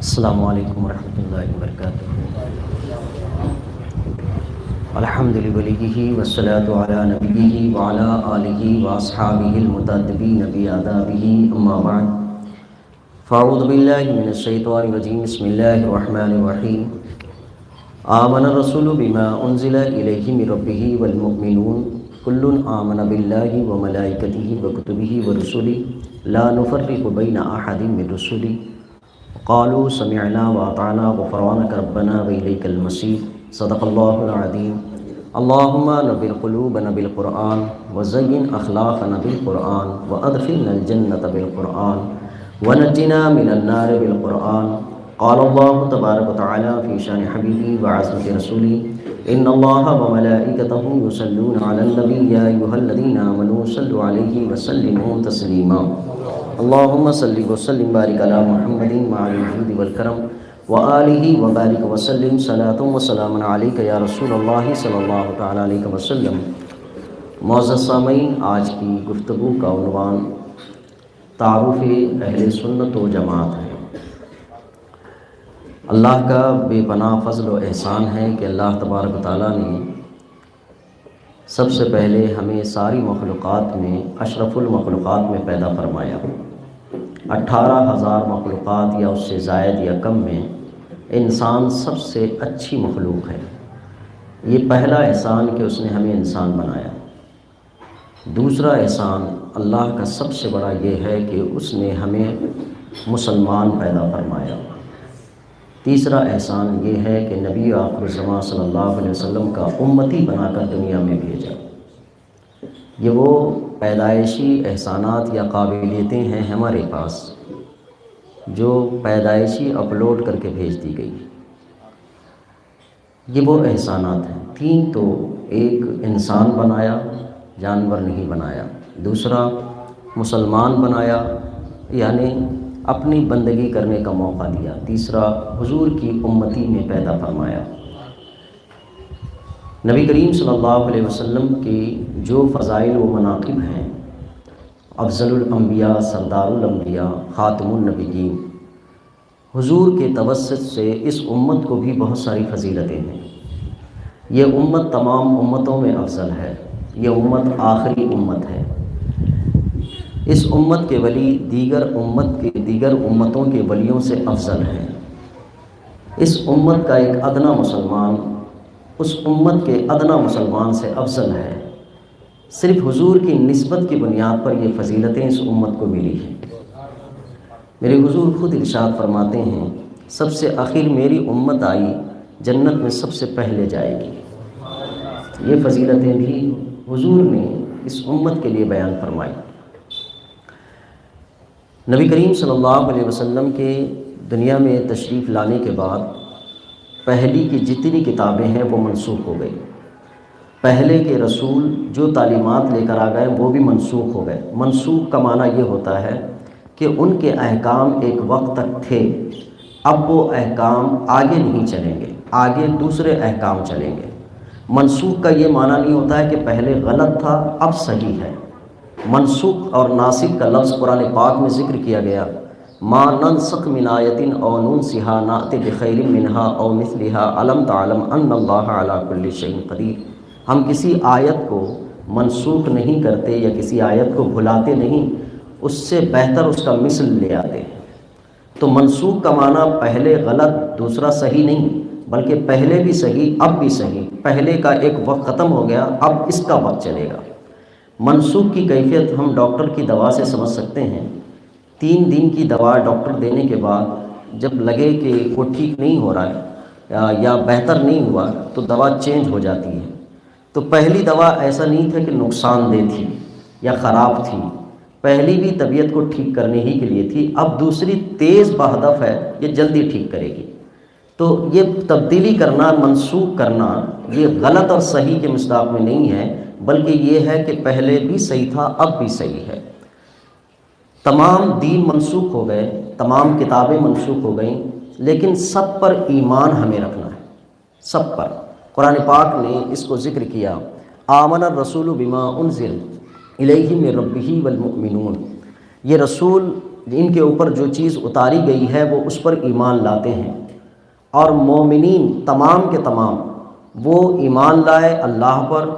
السلام علیکم ورحمۃ اللہ وبرکاتہ۔ الحمد للہ والصلاۃ علی نبیہ وعلی آلہ واصحابہ المتأدبین بآدابہ، اما بعد فاعوذ باللہ من الشیطان الرجیم، بسم اللہ الرحمن الرحیم۔ آمن الرسول بما انزل الیہ من ربہ والمؤمنون کل آمن باللہ وملائکتہ وکتبہ ورسلہ لا نفرق بین احد من رسلہ قالوا سمعنا واطعنا غفرانک ربنا والیک المصیر۔ صدق اللہ العظیم۔ اللہم نور قلوبنا بالقرآن وزین اخلاقنا بالقرآن وادخلنا الجنۃ بالقرآن ونجنا من النار بالقرآن۔ قال اللہ تبارک وتعالی فی شان حبیبی وعظمت رسولی ان اللہ وملائکتہ یصلون علی النبی یا ایھا الذین آمنوا صلوا علیہ وسلموا تسلیما۔ اللہم صلی وسلم بارک علی محمد وعلی الجود والکرم وآلہ وبارک وسلم صلاۃ و سلام علیک یا رسول اللہ صلی اللہ تعالی علیہ وسلم۔ معزز سامعین، آج کی گفتگو کا عنوان تعارف اہل سنت و جماعت ہے۔ اللہ کا بے پناہ فضل و احسان ہے کہ اللہ تبارک و تعالیٰ نے سب سے پہلے ہمیں ساری مخلوقات میں اشرف المخلوقات میں پیدا فرمایا۔ 18,000 مخلوقات یا اس سے زائد یا کم میں انسان سب سے اچھی مخلوق ہے۔ یہ پہلا احسان کہ اس نے ہمیں انسان بنایا۔ دوسرا احسان اللہ کا سب سے بڑا یہ ہے کہ اس نے ہمیں مسلمان پیدا فرمایا۔ تیسرا احسان یہ ہے کہ نبی آخر الزمان صلی اللہ علیہ وسلم کا امتی بنا کر دنیا میں بھیجا۔ یہ وہ پیدائشی احسانات یا قابلیتیں ہیں ہمارے پاس جو پیدائشی اپلوڈ کر کے بھیج دی گئی۔ یہ وہ احسانات ہیں۔ تین تو ایک انسان بنایا، جانور نہیں بنایا۔ دوسرا مسلمان بنایا، یعنی اپنی بندگی کرنے کا موقع دیا۔ تیسرا حضور کی امتی میں پیدا فرمایا۔ نبی کریم صلی اللہ علیہ وسلم کی جو فضائل و مناقب ہیں، افضل الانبیاء، سردار الانبیاء، خاتم النبیین، حضور کے توسط سے اس امت کو بھی بہت ساری فضیلتیں ہیں۔ یہ امت تمام امتوں میں افضل ہے۔ یہ امت آخری امت ہے۔ اس امت کے ولی دیگر امتوں کے ولیوں سے افضل ہیں۔ اس امت کا ایک ادنا مسلمان اس امت کے ادنا مسلمان سے افضل ہے۔ صرف حضور کی نسبت کی بنیاد پر یہ فضیلتیں اس امت کو ملی ہیں۔ میرے حضور خود ارشاد فرماتے ہیں، سب سے آخر میری امت آئی، جنت میں سب سے پہلے جائے گی۔ یہ فضیلتیں بھی حضور نے اس امت کے لیے بیان فرمائی۔ نبی کریم صلی اللہ علیہ وسلم کے دنیا میں تشریف لانے کے بعد پہلی کی جتنی کتابیں ہیں وہ منسوخ ہو گئی۔ پہلے کے رسول جو تعلیمات لے کر آ گئے وہ بھی منسوخ ہو گئے۔ منسوخ کا معنی یہ ہوتا ہے کہ ان کے احکام ایک وقت تک تھے، اب وہ احکام آگے نہیں چلیں گے، آگے دوسرے احکام چلیں گے۔ منسوخ کا یہ معنی نہیں ہوتا ہے کہ پہلے غلط تھا اب صحیح ہے۔ منسوخ اور ناسخ کا لفظ قرآن پاک میں ذکر کیا گیا، ما ننسخ من آیۃ او ننسها نأتی بخیر منها او مثلها الم تعلم ان اللہ علی کل شیء قدیر۔ ہم کسی آیت کو منسوخ نہیں کرتے یا کسی آیت کو بھلاتے نہیں، اس سے بہتر اس کا مثل لے آتے ہیں۔ تو منسوخ کا معنی پہلے غلط دوسرا صحیح نہیں، بلکہ پہلے بھی صحیح اب بھی صحیح۔ پہلے کا ایک وقت ختم ہو گیا، اب اس کا وقت چلے گا۔ منسوخ کی کیفیت ہم ڈاکٹر کی دوا سے سمجھ سکتے ہیں۔ 3 دن کی دوا ڈاکٹر دینے کے بعد جب لگے کہ وہ ٹھیک نہیں ہو رہا ہے یا بہتر نہیں ہوا تو دوا چینج ہو جاتی ہے۔ تو پہلی دوا ایسا نہیں تھا کہ نقصان دہ تھی یا خراب تھی، پہلی بھی طبیعت کو ٹھیک کرنے ہی کے لیے تھی۔ اب دوسری تیز بہدف ہے، یہ جلدی ٹھیک کرے گی۔ تو یہ تبدیلی کرنا، منسوخ کرنا، یہ غلط اور صحیح کے مصداق میں نہیں ہے، بلکہ یہ ہے کہ پہلے بھی صحیح تھا اب بھی صحیح ہے۔ تمام دین منسوخ ہو گئے، تمام کتابیں منسوخ ہو گئیں، لیکن سب پر ایمان ہمیں رکھنا ہے، سب پر۔ قرآن پاک نے اس کو ذکر کیا، آمن الرسول بما انزل الیہ من ربہ والمؤمنون۔ یہ رسول ان کے اوپر جو چیز اتاری گئی ہے وہ اس پر ایمان لاتے ہیں، اور مومنین تمام کے تمام وہ ایمان لائے اللہ پر،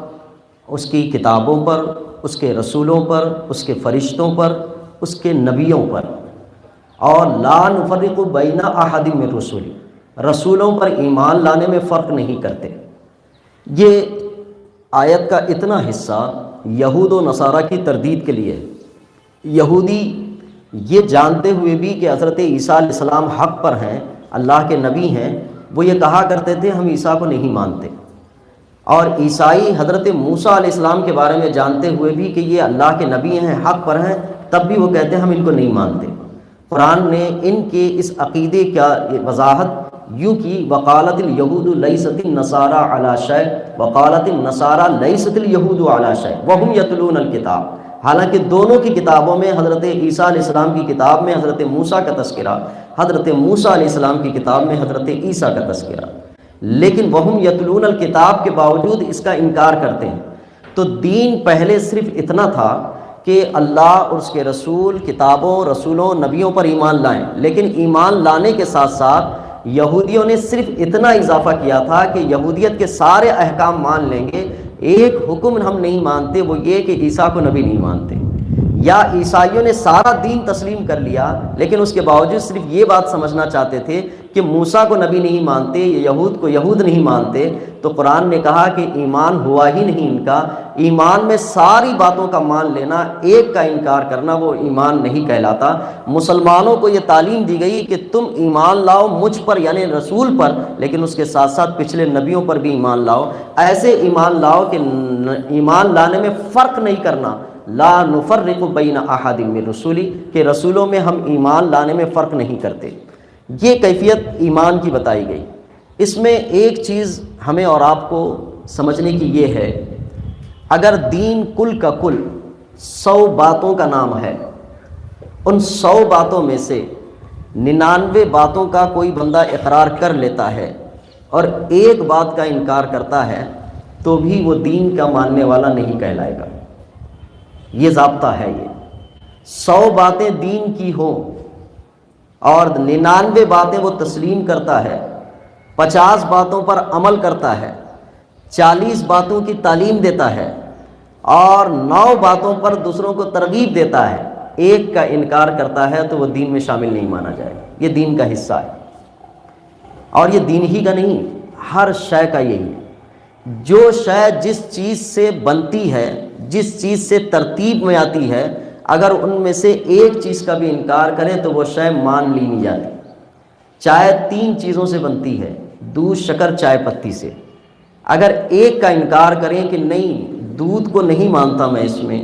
اس کی کتابوں پر، اس کے رسولوں پر، اس کے فرشتوں پر، اس کے نبیوں پر، اور لا نفرق بین احد من رسول، رسولوں پر ایمان لانے میں فرق نہیں کرتے۔ یہ آیت کا اتنا حصہ یہود و نصارہ کی تردید کے لیے ہے۔ یہودی یہ جانتے ہوئے بھی کہ حضرت عیسیٰ علیہ السلام حق پر ہیں، اللہ کے نبی ہیں، وہ یہ کہا کرتے تھے ہم عیسیٰ کو نہیں مانتے، اور عیسائی حضرت موسیٰ علیہ السلام کے بارے میں جانتے ہوئے بھی کہ یہ اللہ کے نبی ہیں، حق پر ہیں، تب بھی وہ کہتے ہیں ہم ان کو نہیں مانتے۔ قرآن نے ان کے اس عقیدے کا وضاحت یوں کی، وقالت الیہود لیست النصارى علی شیء وقالت النصارى لیست الیہود علی شیء وہم یتلون الکتاب، حالانکہ دونوں کی کتابوں میں، حضرت عیسیٰ علیہ السلام کی کتاب میں حضرت موسیٰ کا تذکرہ، حضرت موسیٰ علیہ السلام کی کتاب میں حضرت عیسیٰ کا تذکرہ، لیکن وہم یتلون الکتاب کے باوجود اس کا انکار کرتے ہیں۔ تو دین پہلے صرف اتنا تھا کہ اللہ اور اس کے رسول، کتابوں، رسولوں، نبیوں پر ایمان لائیں، لیکن ایمان لانے کے ساتھ ساتھ یہودیوں نے صرف اتنا اضافہ کیا تھا کہ یہودیت کے سارے احکام مان لیں گے، ایک حکم ہم نہیں مانتے، وہ یہ کہ عیسیٰ کو نبی نہیں مانتے۔ یا عیسائیوں نے سارا دین تسلیم کر لیا، لیکن اس کے باوجود صرف یہ بات سمجھنا چاہتے تھے کہ موسیٰ کو نبی نہیں مانتے، یہود کو یہود نہیں مانتے۔ تو قرآن نے کہا کہ ایمان ہوا ہی نہیں ان کا، ایمان میں ساری باتوں کا مان لینا، ایک کا انکار کرنا وہ ایمان نہیں کہلاتا۔ مسلمانوں کو یہ تعلیم دی گئی کہ تم ایمان لاؤ مجھ پر یعنی رسول پر، لیکن اس کے ساتھ ساتھ پچھلے نبیوں پر بھی ایمان لاؤ، ایسے ایمان لاؤ کہ ایمان لانے میں فرق نہیں کرنا، لا نفرق بین احد من رسولی، کہ رسولوں میں ہم ایمان لانے میں فرق نہیں کرتے۔ یہ کیفیت ایمان کی بتائی گئی۔ اس میں ایک چیز ہمیں اور آپ کو سمجھنے کی یہ ہے، اگر دین کل کا کل 100 باتوں کا نام ہے، ان 100 باتوں میں سے 99 باتوں کا کوئی بندہ اقرار کر لیتا ہے اور ایک بات کا انکار کرتا ہے، تو بھی وہ دین کا ماننے والا نہیں کہلائے گا۔ یہ ضابطہ ہے۔ یہ 100 باتیں دین کی ہوں اور 99 باتیں وہ تسلیم کرتا ہے، 50 باتوں پر عمل کرتا ہے، 40 باتوں کی تعلیم دیتا ہے، اور 9 باتوں پر دوسروں کو ترغیب دیتا ہے، ایک کا انکار کرتا ہے، تو وہ دین میں شامل نہیں مانا جائے گا۔ یہ دین کا حصہ ہے، اور یہ دین ہی کا نہیں، ہر شے کا یہی ہے۔ جو شے جس چیز سے بنتی ہے، جس چیز سے ترتیب میں آتی ہے، اگر ان میں سے ایک چیز کا بھی انکار کریں تو وہ شے مان لی نہیں جاتی۔ چائے 3 چیزوں سے بنتی ہے، دودھ، شکر، چائے پتی سے۔ اگر ایک کا انکار کریں کہ نہیں دودھ کو نہیں مانتا میں اس میں،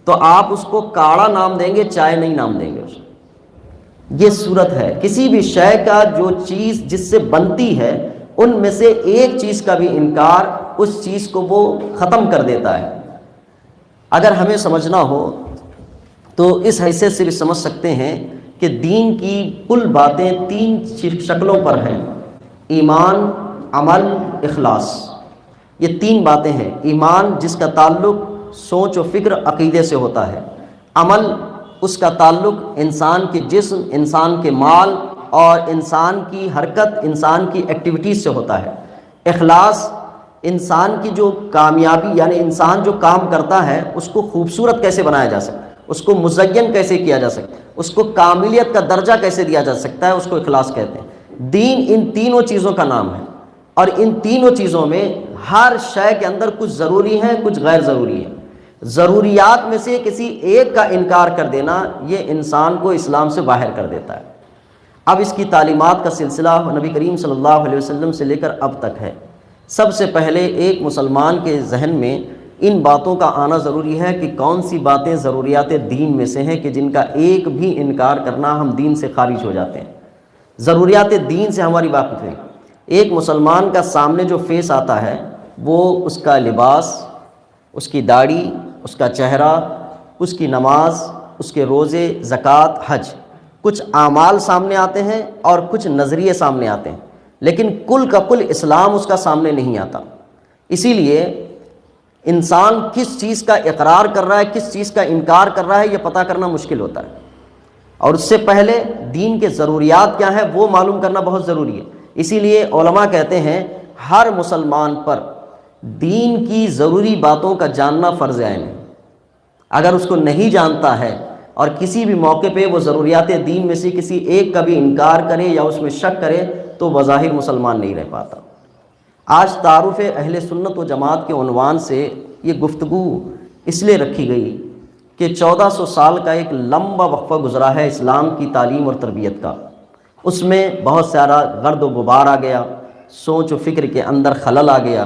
تو آپ اس کو کاڑھا نام دیں گے، چائے نہیں نام دیں گے اس کو۔ یہ صورت ہے کسی بھی شے کا، جو چیز جس سے بنتی ہے ان میں سے ایک چیز کا بھی انکار اس چیز کو وہ ختم کر دیتا ہے۔ اگر ہمیں سمجھنا ہو تو اس حیثیت سے بھی سمجھ سکتے ہیں کہ دین کی کل باتیں 3 شکلوں پر ہیں، ایمان، عمل، اخلاص۔ یہ 3 باتیں ہیں۔ ایمان جس کا تعلق سوچ و فکر، عقیدے سے ہوتا ہے۔ عمل اس کا تعلق انسان کے جسم، انسان کے مال اور انسان کی حرکت، انسان کی ایکٹیویٹیز سے ہوتا ہے۔ اخلاص انسان کی جو کامیابی یعنی انسان جو کام کرتا ہے اس کو خوبصورت کیسے بنایا جا سکتا ہے، اس کو مزین کیسے کیا جا سکتا ہے، اس کو کاملیت کا درجہ کیسے دیا جا سکتا ہے، اس کو اخلاص کہتے ہیں۔ دین ان تینوں چیزوں کا نام ہے، اور ان تینوں چیزوں میں ہر شے کے اندر کچھ ضروری ہے، کچھ غیر ضروری ہے۔ ضروریات میں سے کسی ایک کا انکار کر دینا یہ انسان کو اسلام سے باہر کر دیتا ہے۔ اب اس کی تعلیمات کا سلسلہ نبی کریم صلی اللہ علیہ وسلم سے لے کر اب تک ہے۔ سب سے پہلے ایک مسلمان کے ذہن میں ان باتوں کا آنا ضروری ہے کہ کون سی باتیں ضروریات دین میں سے ہیں کہ جن کا ایک بھی انکار کرنا ہم دین سے خارج ہو جاتے ہیں۔ ضروریات دین سے ہماری واقف ہے۔ ایک مسلمان کا سامنے جو فیس آتا ہے وہ اس کا لباس، اس کی داڑھی، اس کا چہرہ، اس کی نماز، اس کے روزے، زکوٰۃ، حج، کچھ اعمال سامنے آتے ہیں اور کچھ نظریے سامنے آتے ہیں، لیکن کل کا کل اسلام اس کا سامنے نہیں آتا۔ اسی لیے انسان کس چیز کا اقرار کر رہا ہے، کس چیز کا انکار کر رہا ہے، یہ پتہ کرنا مشکل ہوتا ہے۔ اور اس سے پہلے دین کے ضروریات کیا ہیں وہ معلوم کرنا بہت ضروری ہے۔ اسی لیے علماء کہتے ہیں ہر مسلمان پر دین کی ضروری باتوں کا جاننا فرض عین ہے۔ اگر اس کو نہیں جانتا ہے اور کسی بھی موقع پہ وہ ضروریات دین میں سے کسی ایک کا بھی انکار کرے یا اس میں شک کرے تو بظاہر مسلمان نہیں رہ پاتا۔ آج تعارف اہل سنت و جماعت کے عنوان سے یہ گفتگو اس لیے رکھی گئی کہ 1400 سال کا ایک لمبا وقفہ گزرا ہے اسلام کی تعلیم اور تربیت کا۔ اس میں بہت سارا گرد و غبار آ گیا، سوچ و فکر کے اندر خلل آ گیا،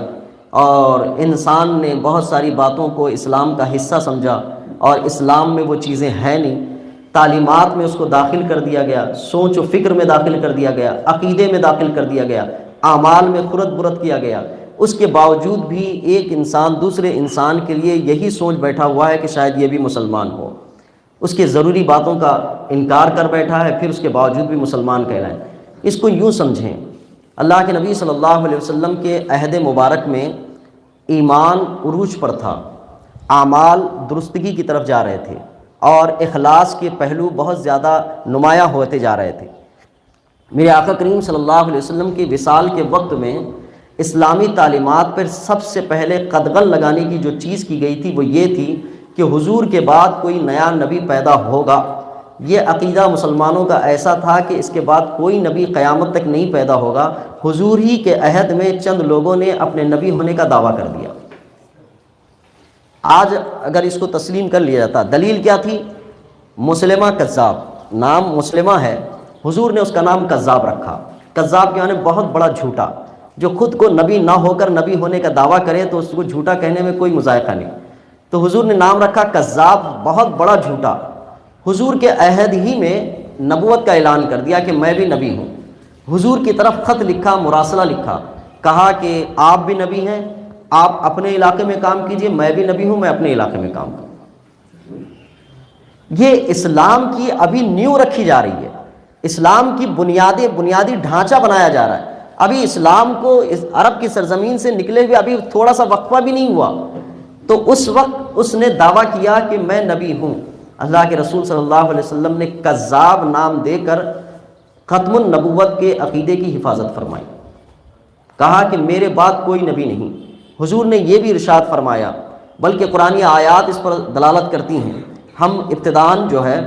اور انسان نے بہت ساری باتوں کو اسلام کا حصہ سمجھا اور اسلام میں وہ چیزیں ہیں نہیں، تعلیمات میں اس کو داخل کر دیا گیا، سوچ و فکر میں داخل کر دیا گیا، عقیدے میں داخل کر دیا گیا، اعمال میں خرد برد کیا گیا۔ اس کے باوجود بھی ایک انسان دوسرے انسان کے لیے یہی سوچ بیٹھا ہوا ہے کہ شاید یہ بھی مسلمان ہو، اس کے ضروری باتوں کا انکار کر بیٹھا ہے، پھر اس کے باوجود بھی مسلمان کہلائے۔ اس کو یوں سمجھیں، اللہ کے نبی صلی اللہ علیہ وسلم کے عہد مبارک میں ایمان عروج پر تھا، اعمال درستگی کی طرف جا رہے تھے اور اخلاص کے پہلو بہت زیادہ نمایاں ہوتے جا رہے تھے۔ میرے آقا کریم صلی اللہ علیہ وسلم کی وصال کے وقت میں اسلامی تعلیمات پر سب سے پہلے قدغن لگانے کی جو چیز کی گئی تھی وہ یہ تھی کہ حضور کے بعد کوئی نیا نبی پیدا ہوگا۔ یہ عقیدہ مسلمانوں کا ایسا تھا کہ اس کے بعد کوئی نبی قیامت تک نہیں پیدا ہوگا۔ حضور ہی کے عہد میں چند لوگوں نے اپنے نبی ہونے کا دعویٰ کر دیا۔ آج اگر اس کو تسلیم کر لیا جاتا، دلیل کیا تھی؟ مسلمہ کذاب، نام مسلمہ ہے، حضور نے اس کا نام کذاب رکھا۔ کذاب کے معنی بہت بڑا جھوٹا، جو خود کو نبی نہ ہو کر نبی ہونے کا دعویٰ کرے تو اس کو جھوٹا کہنے میں کوئی مذائقہ نہیں۔ تو حضور نے نام رکھا کذاب، بہت بڑا جھوٹا۔ حضور کے عہد ہی میں نبوت کا اعلان کر دیا کہ میں بھی نبی ہوں۔ حضور کی طرف خط لکھا، مراسلہ لکھا، کہا کہ آپ بھی نبی ہیں، آپ اپنے علاقے میں کام کیجئے، میں بھی نبی ہوں، میں اپنے علاقے میں کام کروں۔ یہ اسلام کی ابھی نیو رکھی جا رہی ہے، اسلام کی بنیادی ڈھانچہ بنایا جا رہا ہے۔ ابھی اسلام کو اس عرب کی سرزمین سے نکلے ہوئے ابھی تھوڑا سا وقفہ بھی نہیں ہوا، تو اس وقت اس نے دعویٰ کیا کہ میں نبی ہوں۔ اللہ کے رسول صلی اللہ علیہ وسلم نے کذاب نام دے کر ختم النبوت کے عقیدے کی حفاظت فرمائی، کہا کہ میرے بعد کوئی نبی نہیں۔ حضور نے یہ بھی ارشاد فرمایا، بلکہ قرآنی آیات اس پر دلالت کرتی ہیں۔ ہم ابتداً جو ہے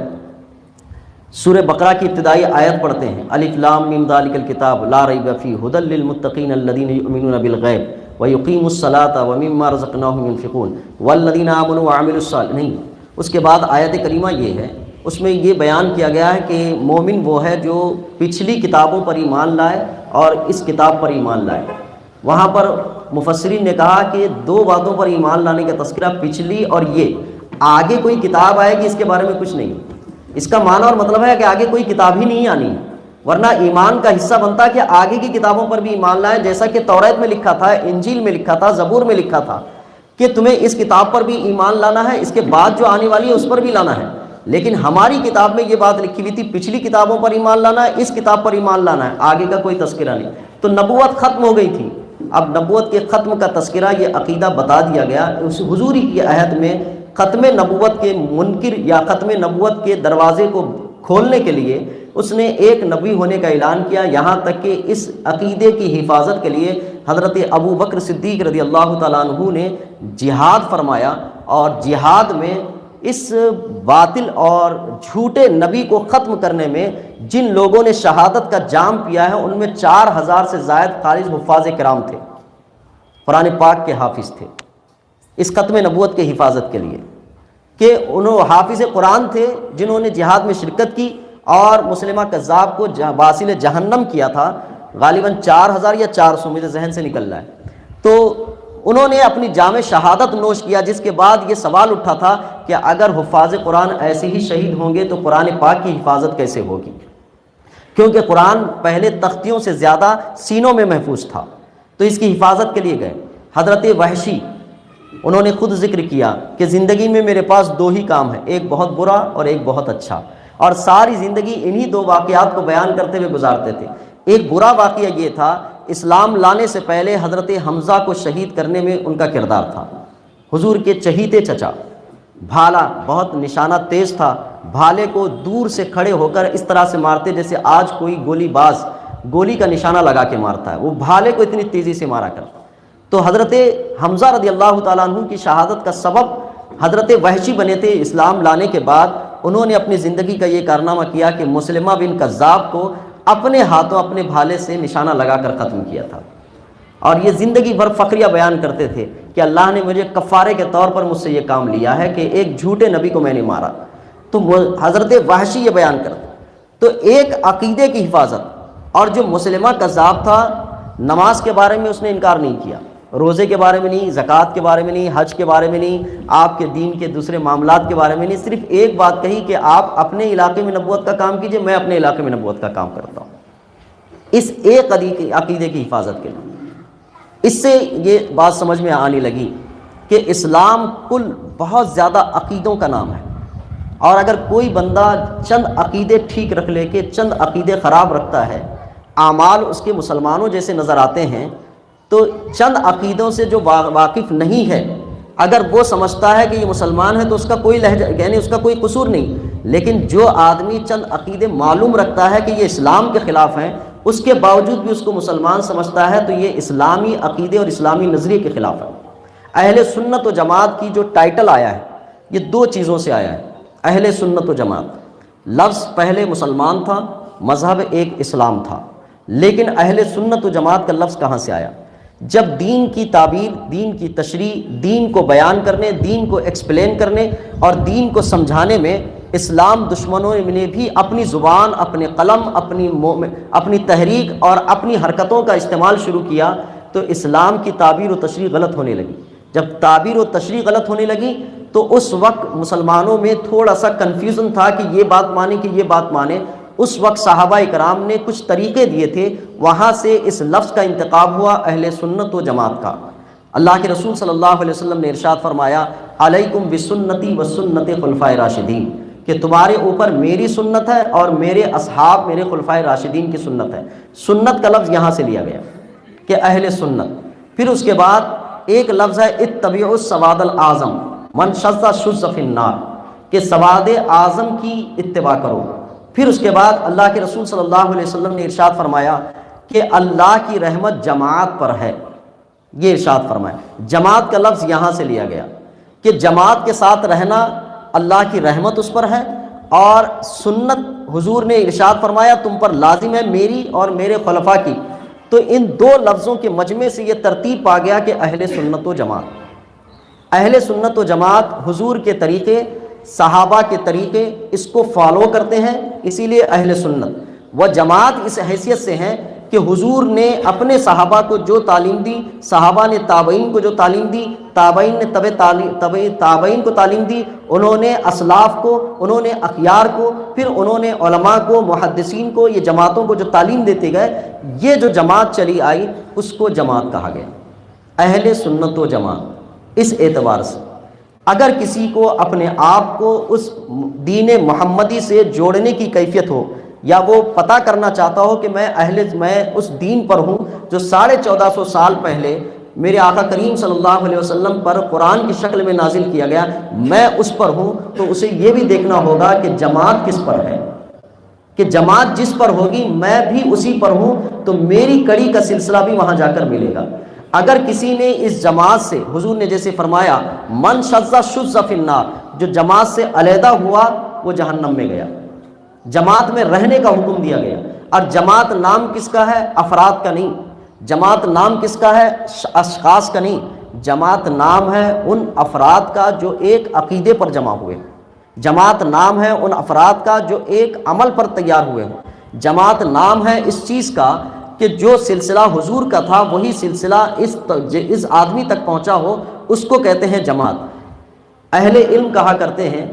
سورہ بقرہ کی ابتدائی آیت پڑھتے ہیں، الف لام میم ذالک الکتاب لا ریب فیہ ھدی للمتقین الذین یؤمنون بالغیب ویقیموا الصلاۃ ومما رزقناہم ینفقون والذین آمنوا وعملوا الصالحات، نہیں، اس کے بعد آیت کریمہ یہ ہے، اس میں یہ بیان کیا گیا ہے کہ مومن وہ ہے جو پچھلی کتابوں پر ایمان لائے اور اس کتاب پر ایمان لائے۔ وہاں پر مفسرین نے کہا کہ دو باتوں پر ایمان لانے کا تذکرہ، پچھلی اور یہ آگے کوئی کتاب آئے گی اس کے بارے میں کچھ نہیں۔ اس کا معنی اور مطلب ہے کہ آگے کوئی کتاب ہی نہیں آنی، ورنہ ایمان کا حصہ بنتا کہ آگے کی کتابوں پر بھی ایمان لائیں، جیسا کہ توریت میں لکھا تھا، انجیل میں لکھا تھا، زبور میں لکھا تھا کہ تمہیں اس کتاب پر بھی ایمان لانا ہے، اس کے بعد جو آنے والی ہے اس پر بھی لانا ہے۔ لیکن ہماری کتاب میں یہ بات لکھی ہوئی تھی پچھلی کتابوں پر ایمان لانا ہے، اس کتاب پر ایمان لانا ہے، آگے کا کوئی تذکرہ نہیں۔ تو نبوت ختم ہو گئی تھی، اب نبوت کے ختم کا تذکرہ، یہ عقیدہ بتا دیا گیا۔ اس حضور ہی کے عہد میں ختم نبوت کے منکر یا ختم نبوت کے دروازے کو کھولنے کے لیے اس نے ایک نبی ہونے کا اعلان کیا، یہاں تک کہ اس عقیدے کی حفاظت کے لیے حضرت ابو بکر صدیق رضی اللہ تعالیٰ عنہ نے جہاد فرمایا، اور جہاد میں اس باطل اور جھوٹے نبی کو ختم کرنے میں جن لوگوں نے شہادت کا جام پیا ہے ان میں 4000 سے زائد خالص حفاظ کرام تھے، قرآن پاک کے حافظ تھے اس ختم نبوت کے حفاظت کے لیے، کہ انہوں حافظ قرآن تھے جنہوں نے جہاد میں شرکت کی اور مسلمہ کذاب کو واصل جہنم کیا تھا، غالباً 4000 یا 400 مجھے ذہن سے نکل رہا ہے۔ تو انہوں نے اپنی جام شہادت نوش کیا، جس کے بعد یہ سوال اٹھا تھا کہ اگر حفاظ قرآن ایسے ہی شہید ہوں گے تو قرآن پاک کی حفاظت کیسے ہوگی، کیونکہ قرآن پہلے تختیوں سے زیادہ سینوں میں محفوظ تھا۔ تو اس کی حفاظت کے لیے گئے۔ حضرت وحشی انہوں نے خود ذکر کیا کہ زندگی میں میرے پاس دو ہی کام ہیں، ایک بہت برا اور ایک بہت اچھا، اور ساری زندگی انہی دو واقعات کو بیان کرتے ہوئے گزارتے تھے۔ ایک برا واقعہ یہ تھا، اسلام لانے سے پہلے حضرت حمزہ کو شہید کرنے میں ان کا کردار تھا، حضور کے چہیتے چچا، بھالا بہت نشانہ تیز تھا، بھالے کو دور سے کھڑے ہو کر اس طرح سے مارتے جیسے آج کوئی گولی باز گولی کا نشانہ لگا کے مارتا ہے، وہ بھالے کو اتنی تیزی سے مارا کرتا۔ تو حضرت حمزہ رضی اللہ تعالیٰ عنہ کی شہادت کا سبب حضرت وحشی بنے تھے۔ اسلام لانے کے بعد انہوں نے اپنی زندگی کا یہ کارنامہ کیا کہ مسلمہ بن کذاب کو اپنے ہاتھوں اپنے بھالے سے نشانہ لگا کر ختم کیا تھا، اور یہ زندگی بھر فخریہ بیان کرتے تھے کہ اللہ نے مجھے کفارے کے طور پر مجھ سے یہ کام لیا ہے کہ ایک جھوٹے نبی کو میں نے مارا۔ تو حضرت وحشی یہ بیان کرتے۔ تو ایک عقیدے کی حفاظت، اور جو مسلمہ کذاب تھا نماز کے بارے میں اس نے انکار نہیں کیا، روزے کے بارے میں نہیں، زکوٰۃ کے بارے میں نہیں، حج کے بارے میں نہیں، آپ کے دین کے دوسرے معاملات کے بارے میں نہیں، صرف ایک بات کہی کہ آپ اپنے علاقے میں نبوت کا کام کیجئے، میں اپنے علاقے میں نبوت کا کام کرتا ہوں، اس ایک عقیدے کی حفاظت کے لیے۔ اس سے یہ بات سمجھ میں آنے لگی کہ اسلام کل بہت زیادہ عقیدوں کا نام ہے، اور اگر کوئی بندہ چند عقیدے ٹھیک رکھ لے کہ چند عقیدے خراب رکھتا ہے، اعمال اس کے مسلمانوں جیسے نظر آتے ہیں، تو چند عقیدوں سے جو واقف نہیں ہے اگر وہ سمجھتا ہے کہ یہ مسلمان ہے تو اس کا کوئی لہجہ یعنی اس کا کوئی قصور نہیں، لیکن جو آدمی چند عقیدے معلوم رکھتا ہے کہ یہ اسلام کے خلاف ہیں، اس کے باوجود بھی اس کو مسلمان سمجھتا ہے، تو یہ اسلامی عقیدے اور اسلامی نظریے کے خلاف ہے۔ اہل سنت و جماعت کی جو ٹائٹل آیا ہے یہ دو چیزوں سے آیا ہے۔ اہل سنت و جماعت لفظ پہلے مسلمان تھا، مذہب ایک اسلام تھا، لیکن اہل سنت و جماعت کا لفظ کہاں سے آیا؟ جب دین کی تعبیر، دین کی تشریح، دین کو بیان کرنے، دین کو ایکسپلین کرنے اور دین کو سمجھانے میں اسلام دشمنوں نے بھی اپنی زبان، اپنے قلم، اپنی تحریک اور اپنی حرکتوں کا استعمال شروع کیا، تو اسلام کی تعبیر و تشریح غلط ہونے لگی۔ جب تعبیر و تشریح غلط ہونے لگی تو اس وقت مسلمانوں میں تھوڑا سا کنفیوژن تھا کہ یہ بات مانے کہ یہ بات مانے۔ اس وقت صحابہ اکرام نے کچھ طریقے دیے تھے، وہاں سے اس لفظ کا انتخاب ہوا اہل سنت و جماعت کا۔ اللہ کے رسول صلی اللہ علیہ وسلم نے ارشاد فرمایا، علیکم بسنتی و سنت خلفائے راشدین، کہ تمہارے اوپر میری سنت ہے اور میرے اصحاب، میرے خلفائے راشدین کی سنت ہے۔ سنت کا لفظ یہاں سے لیا گیا کہ اہل سنت۔ پھر اس کے بعد ایک لفظ ہے اتبعوا السواد الاعظم من شذ شذ فی النار، کہ سواد اعظم کی اتباع کرو۔ پھر اس کے بعد اللہ کے رسول صلی اللہ علیہ وسلم نے ارشاد فرمایا کہ اللہ کی رحمت جماعت پر ہے، یہ ارشاد فرمایا۔ جماعت کا لفظ یہاں سے لیا گیا کہ جماعت کے ساتھ رہنا اللہ کی رحمت اس پر ہے، اور سنت حضور نے ارشاد فرمایا تم پر لازم ہے میری اور میرے خلفاء کی۔ تو ان دو لفظوں کے مجمع سے یہ ترتیب پا گیا کہ اہل سنت و جماعت۔ اہل سنت و جماعت حضور کے طریقے، صحابہ کے طریقے، اس کو فالو کرتے ہیں، اسی لیے اہل سنت و جماعت اس حیثیت سے ہیں کہ حضور نے اپنے صحابہ کو جو تعلیم دی، صحابہ نے تابعین کو جو تعلیم دی، تابعین نے تابعین کو تعلیم دی، انہوں نے اسلاف کو، انہوں نے اخیار کو، پھر انہوں نے علماء کو، محدثین کو، یہ جماعتوں کو جو تعلیم دیتے گئے، یہ جو جماعت چلی آئی اس کو جماعت کہا گیا، اہل سنت و جماعت۔ اس اعتبار سے اگر کسی کو اپنے آپ کو اس دین محمدی سے جوڑنے کی کیفیت ہو، یا وہ پتہ کرنا چاہتا ہو کہ میں اس دین پر ہوں جو 1450 سال پہلے میرے آقا کریم صلی اللہ علیہ وسلم پر قرآن کی شکل میں نازل کیا گیا، میں اس پر ہوں، تو اسے یہ بھی دیکھنا ہوگا کہ جماعت کس پر ہے، کہ جماعت جس پر ہوگی میں بھی اسی پر ہوں، تو میری کڑی کا سلسلہ بھی وہاں جا کر ملے گا۔ اگر کسی نے اس جماعت سے، حضور نے جیسے فرمایا من شذ شذ فی النار، جو جماعت سے علیحدہ ہوا وہ جہنم میں گیا۔ جماعت میں رہنے کا حکم دیا گیا، اور جماعت نام کس کا ہے؟ افراد کا نہیں۔ جماعت نام کس کا ہے؟ اشخاص کا نہیں۔ جماعت نام ہے ان افراد کا جو ایک عقیدے پر جمع ہوئے، جماعت نام ہے ان افراد کا جو ایک عمل پر تیار ہوئے ہوں، جماعت نام ہے اس چیز کا کہ جو سلسلہ حضور کا تھا وہی سلسلہ اس آدمی تک پہنچا ہو، اس کو کہتے ہیں جماعت۔ اہل علم کہا کرتے ہیں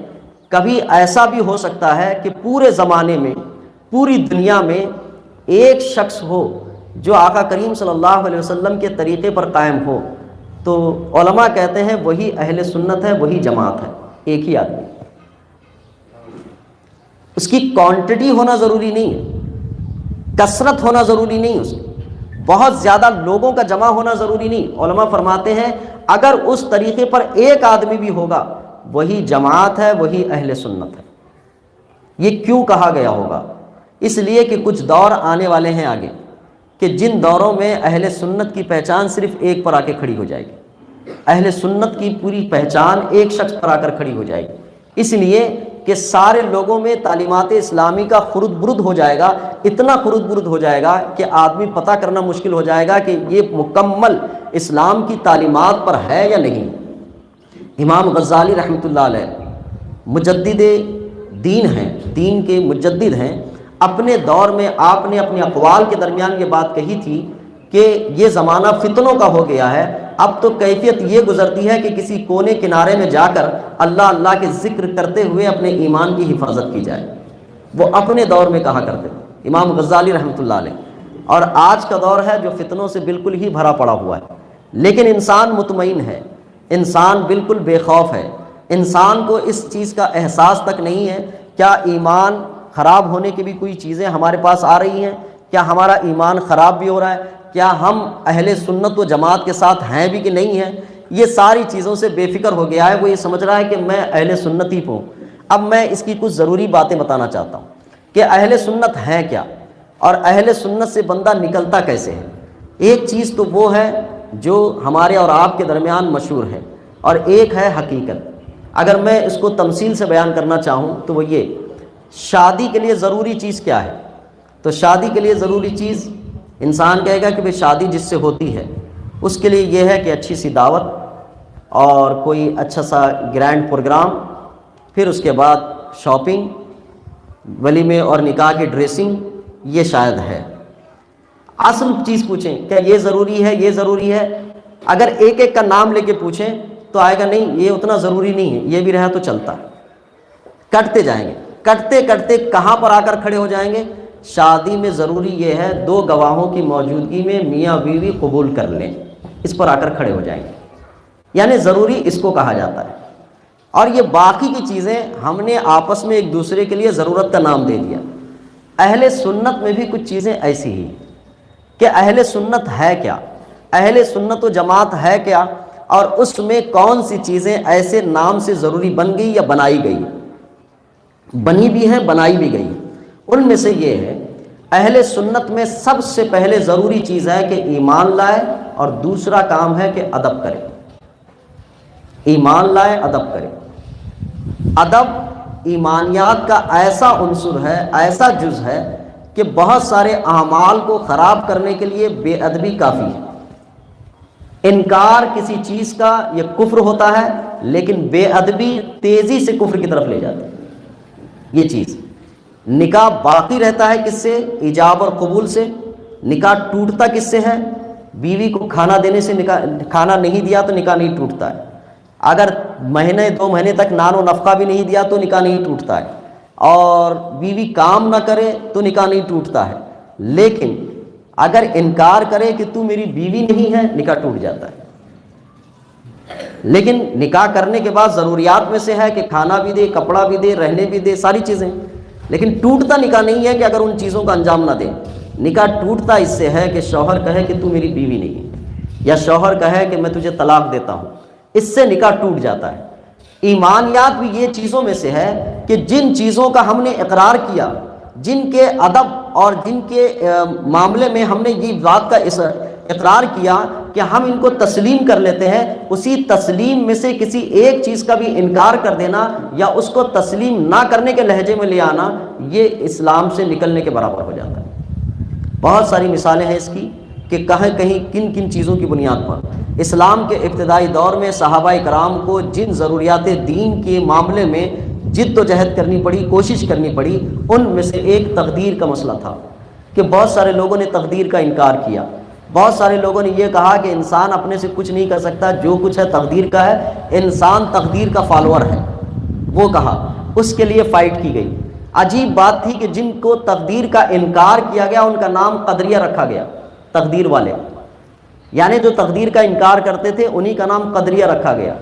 کبھی ایسا بھی ہو سکتا ہے کہ پورے زمانے میں، پوری دنیا میں ایک شخص ہو جو آقا کریم صلی اللہ علیہ وسلم کے طریقے پر قائم ہو، تو علماء کہتے ہیں وہی اہل سنت ہے، وہی جماعت ہے، ایک ہی آدمی۔ اس کی کوانٹٹی ہونا ضروری نہیں ہے، کثرت ہونا ضروری نہیں، اس کی بہت زیادہ لوگوں کا جمع ہونا ضروری نہیں۔ علماء فرماتے ہیں اگر اس طریقے پر ایک آدمی بھی ہوگا وہی جماعت ہے، وہی اہل سنت ہے۔ یہ کیوں کہا گیا ہوگا؟ اس لیے کہ کچھ دور آنے والے ہیں آگے کہ جن دوروں میں اہل سنت کی پہچان صرف ایک پر آ کے کھڑی ہو جائے گی، اہل سنت کی پوری پہچان ایک شخص پر آ کر کھڑی ہو جائے گی، اس لیے کہ سارے لوگوں میں تعلیمات اسلامی کا خرد برد ہو جائے گا، اتنا خرد برد ہو جائے گا کہ آدمی پتہ کرنا مشکل ہو جائے گا کہ یہ مکمل اسلام کی تعلیمات پر ہے یا نہیں۔ امام غزالی رحمۃ اللہ علیہ مجدد دین ہیں، دین کے مجدد ہیں۔ اپنے دور میں آپ نے اپنے اقوال کے درمیان یہ بات کہی تھی کہ یہ زمانہ فتنوں کا ہو گیا ہے، اب تو کیفیت یہ گزرتی ہے کہ کسی کونے کنارے میں جا کر اللہ اللہ کے ذکر کرتے ہوئے اپنے ایمان کی حفاظت کی جائے۔ وہ اپنے دور میں کہا کرتے تھے امام غزالی رحمۃ اللہ علیہ۔ اور آج کا دور ہے جو فتنوں سے بالکل ہی بھرا پڑا ہوا ہے، لیکن انسان مطمئن ہے، انسان بالکل بے خوف ہے، انسان کو اس چیز کا احساس تک نہیں ہے کیا ایمان خراب ہونے کی بھی کوئی چیزیں ہمارے پاس آ رہی ہیں، کیا ہمارا ایمان خراب بھی ہو رہا ہے، کیا ہم اہل سنت و جماعت کے ساتھ ہیں بھی کہ نہیں ہیں۔ یہ ساری چیزوں سے بے فکر ہو گیا ہے، وہ یہ سمجھ رہا ہے کہ میں اہل سنت ہی ہوں۔ اب میں اس کی کچھ ضروری باتیں بتانا چاہتا ہوں کہ اہل سنت ہے کیا اور اہل سنت سے بندہ نکلتا کیسے ہے۔ ایک چیز تو وہ ہے جو ہمارے اور آپ کے درمیان مشہور ہے، اور ایک ہے حقیقت۔ اگر میں اس کو تمثیل سے بیان کرنا چاہوں تو وہ یہ، شادی کے لیے ضروری چیز کیا ہے؟ تو شادی کے لیے ضروری چیز انسان کہے گا کہ بھئی شادی جس سے ہوتی ہے اس کے لیے یہ ہے کہ اچھی سی دعوت اور کوئی اچھا سا گرینڈ پروگرام، پھر اس کے بعد شاپنگ، ولیمے اور نکاح کی ڈریسنگ، یہ شاید ہے۔ اصل چیز پوچھیں کیا یہ ضروری ہے، یہ ضروری ہے؟ اگر ایک ایک کا نام لے کے پوچھیں تو آئے گا نہیں یہ اتنا ضروری نہیں ہے، یہ بھی رہا تو چلتا ہے۔ کٹتے جائیں گے، کٹتے کٹتے کہاں پر آ کر کھڑے ہو جائیں گے؟ شادی میں ضروری یہ ہے دو گواہوں کی موجودگی میں میاں بیوی قبول کر لیں، اس پر آ کر کھڑے ہو جائیں گے، یعنی ضروری اس کو کہا جاتا ہے۔ اور یہ باقی کی چیزیں ہم نے آپس میں ایک دوسرے کے لیے ضرورت کا نام دے دیا۔ اہل سنت میں بھی کچھ چیزیں ایسی ہی کہ اہل سنت ہے کیا، اہل سنت و جماعت ہے کیا، اور اس میں کون سی چیزیں ایسے نام سے ضروری بن گئی یا بنائی گئی، بنی بھی ہیں بنائی بھی گئی۔ ان میں سے یہ ہے اہل سنت میں سب سے پہلے ضروری چیز ہے کہ ایمان لائے، اور دوسرا کام ہے کہ ادب کرے۔ ایمان لائے، ادب کرے۔ ادب ایمانیات کا ایسا عنصر ہے، ایسا جز ہے کہ بہت سارے اعمال کو خراب کرنے کے لیے بے ادبی کافی ہے۔ انکار کسی چیز کا یہ کفر ہوتا ہے، لیکن بے ادبی تیزی سے کفر کی طرف لے جاتی ہے۔ یہ چیز، نکاح باقی رہتا ہے کس سے؟ ایجاب اور قبول سے۔ نکاح ٹوٹتا کس سے ہے؟ بیوی کو کھانا دینے سے۔ کھانا نہیں دیا تو نکاح نہیں ٹوٹتا ہے۔ اگر مہینے 2 مہینے تک نان و نفقہ بھی نہیں دیا تو نکاح نہیں ٹوٹتا ہے، اور بیوی کام نہ کرے تو نکاح نہیں ٹوٹتا ہے۔ لیکن اگر انکار کرے کہ تو میری بیوی نہیں ہے، نکاح ٹوٹ جاتا ہے۔ لیکن نکاح کرنے کے بعد ضروریات میں سے ہے کہ کھانا بھی دے، کپڑا بھی دے، رہنے بھی دے، ساری چیزیں، لیکن ٹوٹتا نکاح نہیں ہے کہ اگر ان چیزوں کا انجام نہ دے۔ نکاح ٹوٹتا اس سے ہے کہ شوہر کہے کہ تو میری بیوی نہیں ہے، یا شوہر کہے کہ میں تجھے طلاق دیتا ہوں، اس سے نکاح ٹوٹ جاتا ہے۔ ایمانیات بھی یہ چیزوں میں سے ہے کہ جن چیزوں کا ہم نے اقرار کیا، جن کے ادب اور جن کے معاملے میں ہم نے یہ بات کا اقرار کیا کہ ہم ان کو تسلیم کر لیتے ہیں، اسی تسلیم میں سے کسی ایک چیز کا بھی انکار کر دینا یا اس کو تسلیم نہ کرنے کے لہجے میں لے آنا، یہ اسلام سے نکلنے کے برابر ہو جاتا ہے۔ بہت ساری مثالیں ہیں اس کی کہ کہیں کن کن چیزوں کی بنیاد پر اسلام کے ابتدائی دور میں صحابہ کرام کو جن ضروریات دین کے معاملے میں جد و جہد کرنی پڑی، کوشش کرنی پڑی، ان میں سے ایک تقدیر کا مسئلہ تھا کہ بہت سارے لوگوں نے تقدیر کا انکار کیا۔ بہت سارے لوگوں نے یہ کہا کہ انسان اپنے سے کچھ نہیں کر سکتا، جو کچھ ہے تقدیر کا ہے، انسان تقدیر کا فالوور ہے، وہ کہا، اس کے لیے فائٹ کی گئی۔ عجیب بات تھی کہ جن کو تقدیر کا انکار کیا گیا ان کا نام قدریہ رکھا گیا، تقدیر والے، یعنی جو تقدیر کا انکار کرتے تھے انہی کا نام قدریہ رکھا گیا۔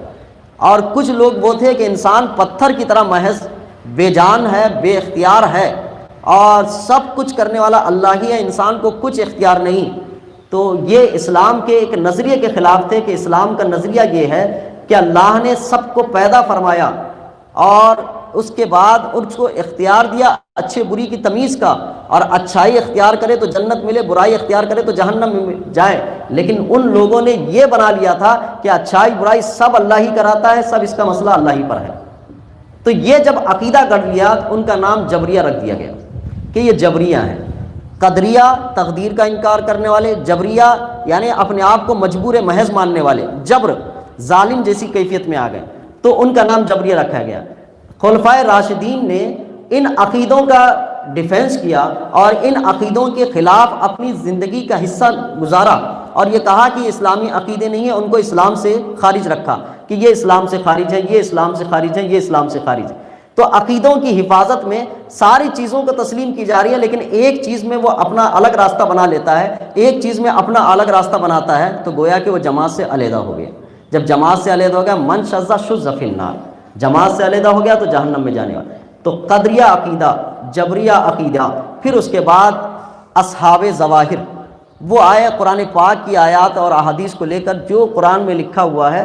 اور کچھ لوگ وہ تھے کہ انسان پتھر کی طرح محض بے جان ہے، بے اختیار ہے، اور سب کچھ کرنے والا اللہ ہی ہے، انسان کو کچھ اختیار نہیں۔ تو یہ اسلام کے ایک نظریے کے خلاف تھے کہ اسلام کا نظریہ یہ ہے کہ اللہ نے سب کو پیدا فرمایا اور اس کے بعد اس کو اختیار دیا اچھے بری کی تمیز کا، اور اچھائی اختیار کرے تو جنت ملے، برائی اختیار کرے تو جہنم میں جائے، لیکن ان لوگوں نے یہ بنا لیا تھا کہ اچھائی برائی سب اللہ ہی کراتا ہے، سب اس کا مسئلہ اللہ ہی پر ہے۔ تو یہ جب عقیدہ گڑھ لیا تو ان کا نام جبریہ رکھ دیا گیا کہ یہ جبریہ ہیں۔ قدریہ تقدیر کا انکار کرنے والے، جبریہ یعنی اپنے آپ کو مجبور محض ماننے والے، جبر ظالم جیسی کیفیت میں آ گئے، تو ان کا نام جبریہ رکھا گیا۔ خلفائے راشدین نے ان عقیدوں کا ڈیفینس کیا اور ان عقیدوں کے خلاف اپنی زندگی کا حصہ گزارا، اور یہ کہا کہ یہ اسلامی عقیدے نہیں ہیں، ان کو اسلام سے خارج رکھا کہ یہ اسلام سے خارج ہے، یہ اسلام سے خارج ہے، یہ اسلام سے خارج ہے۔ تو عقیدوں کی حفاظت میں ساری چیزوں کو تسلیم کی جا رہی ہے، لیکن ایک چیز میں وہ اپنا الگ راستہ بنا لیتا ہے، ایک چیز میں اپنا الگ راستہ بناتا ہے، تو گویا کہ وہ جماعت سے علیحدہ ہو گیا۔ جب جماعت سے علیحدہ ہو گیا، من شذ شذ فی النار، جماعت سے علیحدہ ہو گیا تو جہنم میں جانے والا۔ تو قدریہ عقیدہ، جبریہ عقیدہ، پھر اس کے بعد اصحاب ظواہر، وہ آئے قرآن پاک کی آیات اور احادیث کو لے کر جو قرآن میں لکھا ہوا ہے،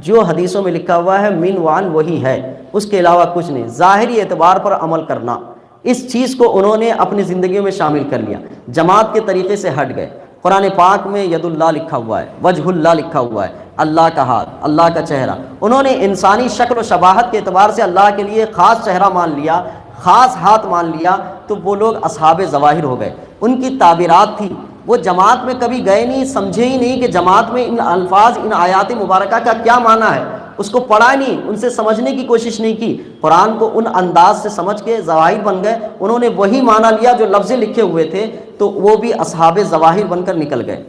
جو حدیثوں میں لکھا ہوا ہے، من وان وہی ہے، اس کے علاوہ کچھ نہیں، ظاہری اعتبار پر عمل کرنا، اس چیز کو انہوں نے اپنی زندگیوں میں شامل کر لیا، جماعت کے طریقے سے ہٹ گئے۔ قرآن پاک میں ید اللہ لکھا ہوا ہے، وجہ اللہ لکھا ہوا ہے، اللہ کا ہاتھ، اللہ کا چہرہ، انہوں نے انسانی شکل و شباہت کے اعتبار سے اللہ کے لیے خاص چہرہ مان لیا، خاص ہاتھ مان لیا، تو وہ لوگ اصحاب ظواہر ہو گئے۔ ان کی تعبیرات تھی، وہ جماعت میں کبھی گئے نہیں، سمجھے ہی نہیں کہ جماعت میں ان الفاظ، ان آیات مبارکہ کا کیا معنی ہے، اس کو پڑھا نہیں، ان سے سمجھنے کی کوشش نہیں کی، قرآن کو ان انداز سے سمجھ کے ظواہر بن گئے، انہوں نے وہی معنی لیا جو لفظ لکھے ہوئے تھے، تو وہ بھی اصحاب ظواہر بن کر نکل گئے۔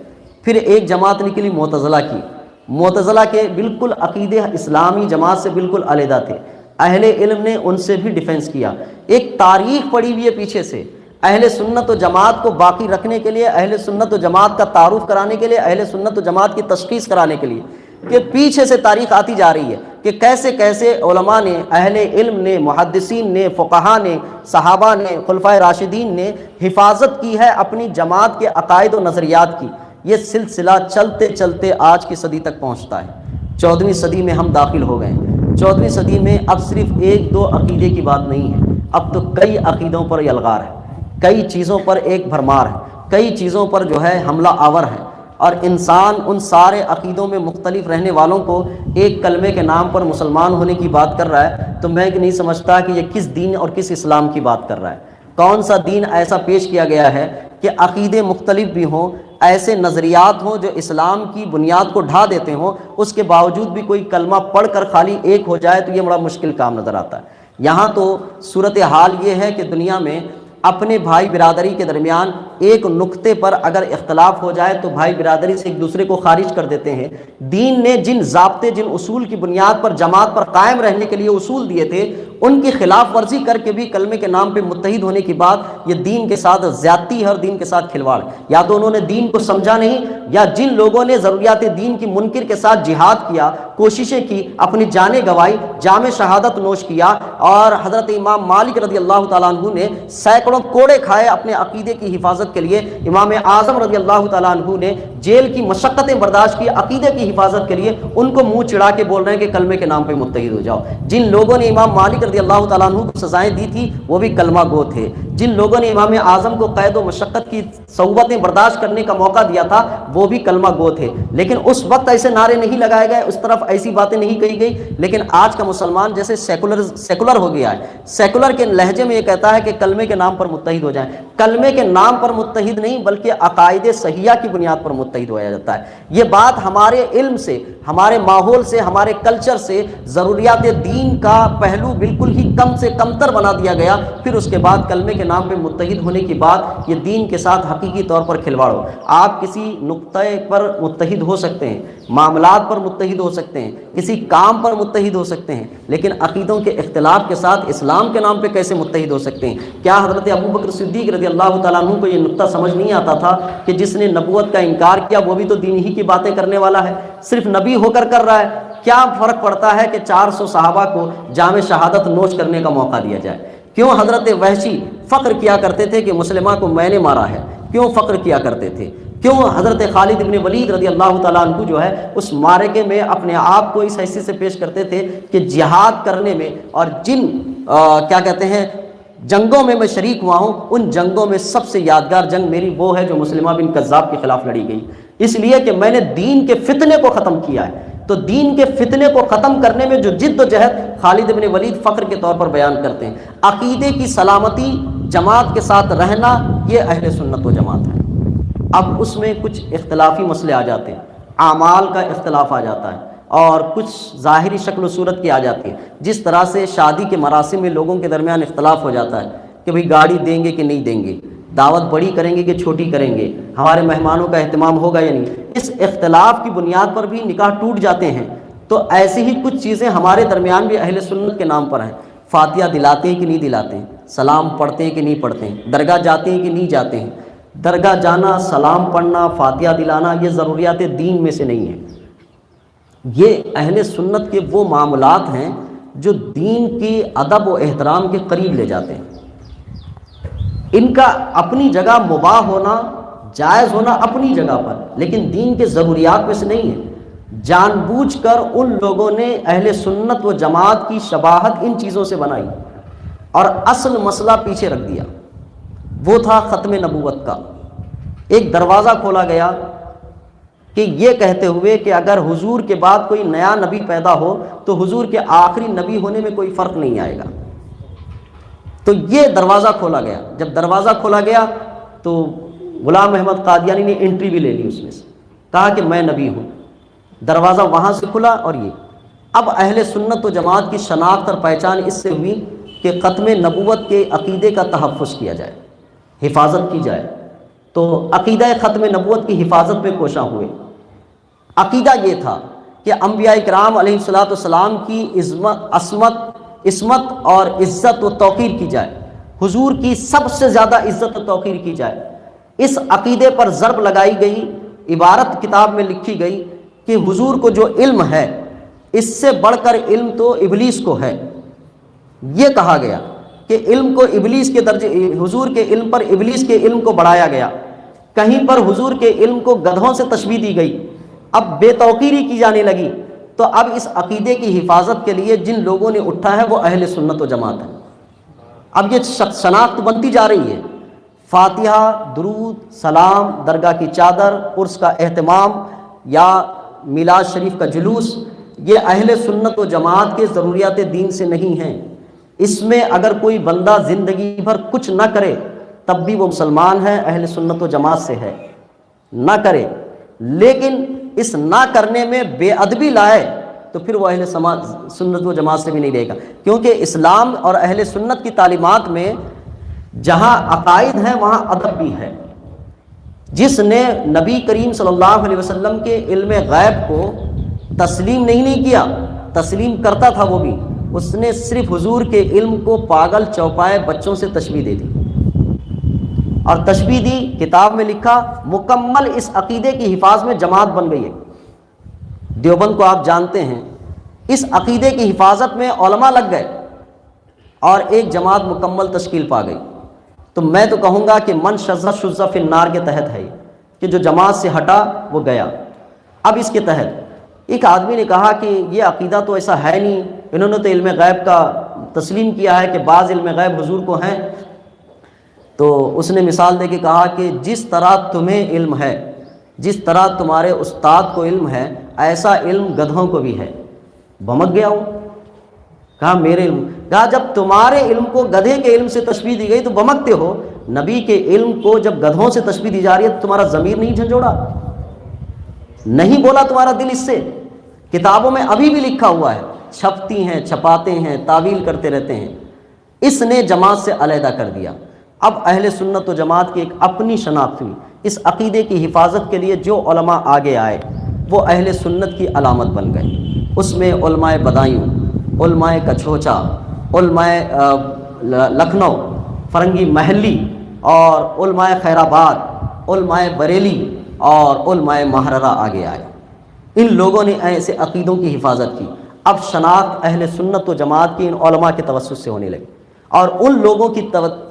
پھر ایک جماعت نکلی معتزلہ کی، معتزلہ کے بالکل عقیدے اسلامی جماعت سے بالکل علیحدہ تھے، اہل علم نے ان سے بھی ڈیفینس کیا، ایک تاریخ پڑی ہوئی ہے پیچھے سے، اہل سنت و جماعت کو باقی رکھنے کے لیے، اہل سنت و جماعت کا تعارف کرانے کے لیے، اہل سنت و جماعت کی تشخیص کرانے کے لیے، کہ پیچھے سے تاریخ آتی جا رہی ہے کہ کیسے کیسے علماء نے، اہل علم نے، محدثین نے، فقہاء نے، صحابہ نے، خلفائے راشدین نے حفاظت کی ہے اپنی جماعت کے عقائد و نظریات کی۔ یہ سلسلہ چلتے چلتے آج کی صدی تک پہنچتا ہے، 14ویں صدی میں ہم داخل ہو گئے ہیں۔ 14ویں صدی میں اب صرف ایک دو عقیدے کی بات نہیں ہے، اب تو کئی عقیدوں پر یلغار ہے، کئی چیزوں پر ایک بھرمار ہے، کئی چیزوں پر جو ہے حملہ آور ہے، اور انسان ان سارے عقیدوں میں مختلف رہنے والوں کو ایک کلمے کے نام پر مسلمان ہونے کی بات کر رہا ہے، تو میں نہیں سمجھتا کہ یہ کس دین اور کس اسلام کی بات کر رہا ہے۔ کون سا دین ایسا پیش کیا گیا ہے کہ عقیدے مختلف بھی ہوں، ایسے نظریات ہوں جو اسلام کی بنیاد کو ڈھا دیتے ہوں، اس کے باوجود بھی کوئی کلمہ پڑھ کر خالی ایک ہو جائے، تو یہ بڑا مشکل کام نظر آتا ہے۔ یہاں تو صورتحال یہ ہے کہ دنیا میں اپنے بھائی برادری کے درمیان ایک نقطے پر اگر اختلاف ہو جائے تو بھائی برادری سے ایک دوسرے کو خارج کر دیتے ہیں۔ دین نے جن ضابطے، جن اصول کی بنیاد پر جماعت پر قائم رہنے کے لیے اصول دیے تھے، ان کی خلاف ورزی کر کے بھی کلمے کے نام پہ متحد ہونے کی بات، یہ دین کے ساتھ زیادتی ہے اور دین کے ساتھ کھلواڑ۔ یا تو انہوں نے دین کو سمجھا نہیں، یا جن لوگوں نے ضروریات دین کی منکر کے ساتھ جہاد کیا، کوششیں کی، اپنی جانیں گنوائی، جام شہادت نوش کیا، اور حضرت امام مالک رضی اللہ تعالیٰ عنہ نے سینکڑوں کوڑے کھائے اپنے عقیدے کی حفاظت کے لیے، امام اعظم رضی اللہ تعالیٰ عنہ نے جیل کی مشقتیں برداشت کی عقیدے کی حفاظت کے لیے، ان کو منہ چڑھا کے بول رہے ہیں کہ کلمے کے نام پہ متحد ہو جاؤ۔ جن لوگوں نے امام مالک رضی اللہ تعالیٰ عنہ کو سزائیں دی تھی وہ بھی کلمہ گو تھے، جن لوگوں نے امام اعظم کو قید و مشقت کی صعوبتیں برداشت کرنے کا موقع دیا تھا وہ بھی کلمہ گو تھے، لیکن اس وقت ایسے نعرے نہیں لگائے گئے، اس طرف ایسی باتیں نہیں کہی گئی۔ لیکن آج کا مسلمان جیسے سیکولر ہو گیا ہے، سیکولر کے لہجے میں یہ کہتا ہے کہ کلمے کے نام پر متحد ہو جائیں۔ کلمے کے نام پر متحد نہیں بلکہ عقائد صحیحہ کی بنیاد پر متحد ہوا جاتا ہے۔ یہ بات ہمارے علم سے، ہمارے ماحول سے، ہمارے کلچر سے ضروریات دین کا پہلو بالکل ہی کم سے کم تر بنا دیا گیا، پھر اس کے بعد کلمے کے نام پہ متحد ہونے کی بات، یہ دین کے ساتھ حقیقی طور پر کھلواڑ ہو۔ آپ کسی نقطے پر متحد ہو سکتے ہیں، معاملات پر متحد ہو سکتے ہیں، کسی کام پر متحد ہو سکتے ہیں، لیکن عقیدوں کے اختلاف کے ساتھ اسلام کے نام پہ کیسے متحد ہو سکتے ہیں؟ کیا حضرت ابو بکر صدیق رضی اللہ تعالیٰ عنہ کو یہ نقطہ سمجھ نہیں آتا تھا کہ جس نے نبوت کا انکار کیا وہ بھی تو دین ہی کی باتیں کرنے والا ہے، صرف نبی ہو کر رہا ہے؟ کیا فرق پڑتا ہے کہ 400 صحابہ کو جام شہادت نوش کرنے کا موقع دیا جائے؟ کیوں حضرت وحشی فخر کیا کرتے تھے کہ مسلمہ کو میں نے مارا ہے؟ کیوں فخر کیا کرتے تھے؟ کیوں حضرت خالد ابن ولید رضی اللہ تعالیٰ عنہ جو ہے اس معرکے میں اپنے آپ کو اس حیثیت سے پیش کرتے تھے کہ جہاد کرنے میں اور جن کیا کہتے ہیں جنگوں میں میں شریک ہوا ہوں، ان جنگوں میں سب سے یادگار جنگ میری وہ ہے جو مسلمہ بن کذاب کے خلاف لڑی گئی، اس لیے کہ میں نے دین کے فتنے کو ختم کیا ہے۔ تو دین کے فتنے کو ختم کرنے میں جو جد و جہد خالد بن ولید فخر کے طور پر بیان کرتے ہیں۔ عقیدے کی سلامتی، جماعت کے ساتھ رہنا، یہ اہل سنت و جماعت ہے۔ اب اس میں کچھ اختلافی مسئلے آ جاتے ہیں، اعمال کا اختلاف آ جاتا ہے اور کچھ ظاہری شکل و صورت کی آ جاتی ہے، جس طرح سے شادی کے مراسم میں لوگوں کے درمیان اختلاف ہو جاتا ہے کہ بھئی گاڑی دیں گے کہ نہیں دیں گے، دعوت بڑی کریں گے کہ چھوٹی کریں گے، ہمارے مہمانوں کا اہتمام ہوگا یا نہیں۔ اس اختلاف کی بنیاد پر بھی نکاح ٹوٹ جاتے ہیں۔ تو ایسی ہی کچھ چیزیں ہمارے درمیان بھی اہل سنت کے نام پر ہیں۔ فاتحہ دلاتے ہیں کہ نہیں دلاتے ہیں، سلام پڑھتے ہیں کہ نہیں پڑھتے ہیں، درگاہ جاتے ہیں کہ نہیں جاتے ہیں۔ درگاہ جانا، سلام پڑھنا، فاتحہ دلانا یہ ضروریات دین میں سے نہیں ہے۔ یہ اہل سنت کے وہ معاملات ہیں جو دین کی ادب و احترام کے قریب لے جاتے ہیں۔ ان کا اپنی جگہ مباح ہونا، جائز ہونا اپنی جگہ پر، لیکن دین کے ضروریات میں سے نہیں ہے۔ جان بوجھ کر ان لوگوں نے اہل سنت و جماعت کی شباہت ان چیزوں سے بنائی اور اصل مسئلہ پیچھے رکھ دیا۔ وہ تھا ختم نبوت کا۔ ایک دروازہ کھولا گیا کہ یہ کہتے ہوئے کہ اگر حضور کے بعد کوئی نیا نبی پیدا ہو تو حضور کے آخری نبی ہونے میں کوئی فرق نہیں آئے گا۔ تو یہ دروازہ کھولا گیا۔ جب دروازہ کھولا گیا تو غلام احمد قادیانی نے انٹری بھی لے لی اس میں سے، کہا کہ میں نبی ہوں۔ دروازہ وہاں سے کھلا اور یہ اب اہل سنت و جماعت کی شناخت اور پہچان اس سے ہوئی کہ ختم نبوت کے عقیدے کا تحفظ کیا جائے، حفاظت کی جائے۔ تو عقیدہ ختم نبوت کی حفاظت میں کوشاں ہوئے۔ عقیدہ یہ تھا کہ انبیاء کرام علیہ الصلاۃ والسلام کی عصمت اور عزت و توقیر کی جائے، حضور کی سب سے زیادہ عزت و توقیر کی جائے۔ اس عقیدے پر ضرب لگائی گئی، عبارت کتاب میں لکھی گئی کہ حضور کو جو علم ہے اس سے بڑھ کر علم تو ابلیس کو ہے۔ یہ کہا گیا کہ علم کو ابلیس کے درجے، حضور کے علم پر ابلیس کے علم کو بڑھایا گیا۔ کہیں پر حضور کے علم کو گدھوں سے تشبیہ دی گئی، اب بے توقیری کی جانے لگی۔ تو اب اس عقیدے کی حفاظت کے لیے جن لوگوں نے اٹھا ہے وہ اہل سنت و جماعت ہے۔ اب یہ شناخت بنتی جا رہی ہے۔ فاتحہ، درود، سلام، درگاہ کی چادر، عرس کا اہتمام یا میلاد شریف کا جلوس، یہ اہل سنت و جماعت کے ضروریات دین سے نہیں ہیں۔ اس میں اگر کوئی بندہ زندگی بھر کچھ نہ کرے تب بھی وہ مسلمان ہے، اہل سنت و جماعت سے ہے، نہ کرے، لیکن اس نہ کرنے میں بے ادبی لائے تو پھر وہ اہل سنت و جماعت سے بھی نہیں رہے گا۔ کیونکہ اسلام اور اہل سنت کی تعلیمات میں جہاں عقائد ہیں وہاں ادب بھی ہے۔ جس نے نبی کریم صلی اللہ علیہ وسلم کے علم غیب کو تسلیم نہیں کیا، تسلیم کرتا تھا وہ بھی، اس نے صرف حضور کے علم کو پاگل چوپائے بچوں سے تشبیہ دے دی، اور تشبیہ دی، کتاب میں لکھا، مکمل اس عقیدے کی حفاظت میں جماعت بن گئی ہے۔ دیوبند کو آپ جانتے ہیں، اس عقیدے کی حفاظت میں علماء لگ گئے اور ایک جماعت مکمل تشکیل پا گئی۔ تو میں تو کہوں گا کہ من شذ شذ فی النار کے تحت ہے کہ جو جماعت سے ہٹا وہ گیا۔ اب اس کے تحت ایک آدمی نے کہا کہ یہ عقیدہ تو ایسا ہے نہیں، انہوں نے تو علم غیب کا تسلیم کیا ہے کہ بعض علم غیب حضور کو ہیں۔ تو اس نے مثال دے کے کہا کہ جس طرح تمہیں علم ہے، جس طرح تمہارے استاد کو علم ہے، ایسا علم گدھوں کو بھی ہے۔ بھمک گیا ہوں، کہا میرے علم، کہا جب تمہارے علم کو گدھے کے علم سے تشبیہ دی گئی تو بھمکتے ہو، نبی کے علم کو جب گدھوں سے تشبیہ دی جا رہی ہے تو تمہارا ضمیر نہیں جھنجھوڑا، نہیں بولا تمہارا دل اس سے؟ کتابوں میں ابھی بھی لکھا ہوا ہے، چھپتی ہیں، چھپاتے ہیں، تعویل کرتے رہتے ہیں۔ اس نے جماعت سے علیحدہ کر دیا۔ اب اہل سنت و جماعت کی ایک اپنی شناخت ہوئی۔ اس عقیدے کی حفاظت کے لیے جو علماء آگے آئے وہ اہل سنت کی علامت بن گئے۔ اس میں علماء بدایوں، علماء کچھوچا، علماء لکھنؤ، فرنگی محلی، اور علماء خیر آباد، علماء بریلی اور علماء محررہ آگے آئے۔ ان لوگوں نے ایسے عقیدوں کی حفاظت کی۔ اب شناخت اہل سنت و جماعت کی ان علماء کے توسط سے ہونے لگی، اور ان لوگوں کی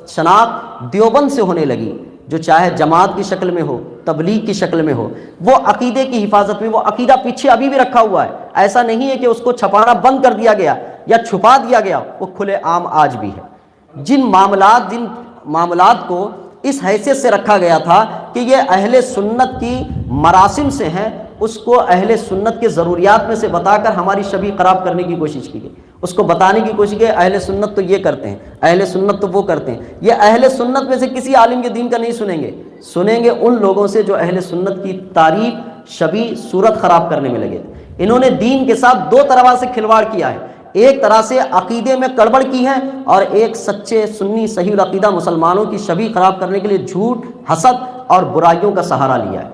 شناخت دیوبند سے ہونے لگی جو چاہے جماعت کی شکل میں ہو، تبلیغ کی شکل میں ہو، وہ عقیدے کی حفاظت میں، وہ عقیدہ پیچھے ابھی بھی رکھا ہوا ہے. ایسا نہیں ہے کہ اس کو چھپانا بند کر دیا گیا یا چھپا دیا گیا، وہ کھلے عام آج بھی ہے. جن معاملات کو اس حیثیت سے رکھا گیا تھا کہ یہ اہل سنت کی مراسم سے ہیں، اس کو اہل سنت کے ضروریات میں سے بتا کر ہماری شبیہ خراب کرنے کی کوشش کی گئی. اس کو بتانے کی کوشش کی اہل سنت تو یہ کرتے ہیں، اہل سنت تو وہ کرتے ہیں. یہ اہل سنت میں سے کسی عالم کے دین کا نہیں سنیں گے ان لوگوں سے جو اہل سنت کی تعریف، شبیہ، صورت خراب کرنے میں لگے. انہوں نے دین کے ساتھ دو طرح سے کھلواڑ کیا ہے. ایک طرح سے عقیدے میں گڑبڑ کی ہے، اور ایک سچے سنی صحیح العقیدہ مسلمانوں کی شبیہ خراب کرنے کے لیے جھوٹ، حسد اور برائیوں کا سہارا لیا ہے.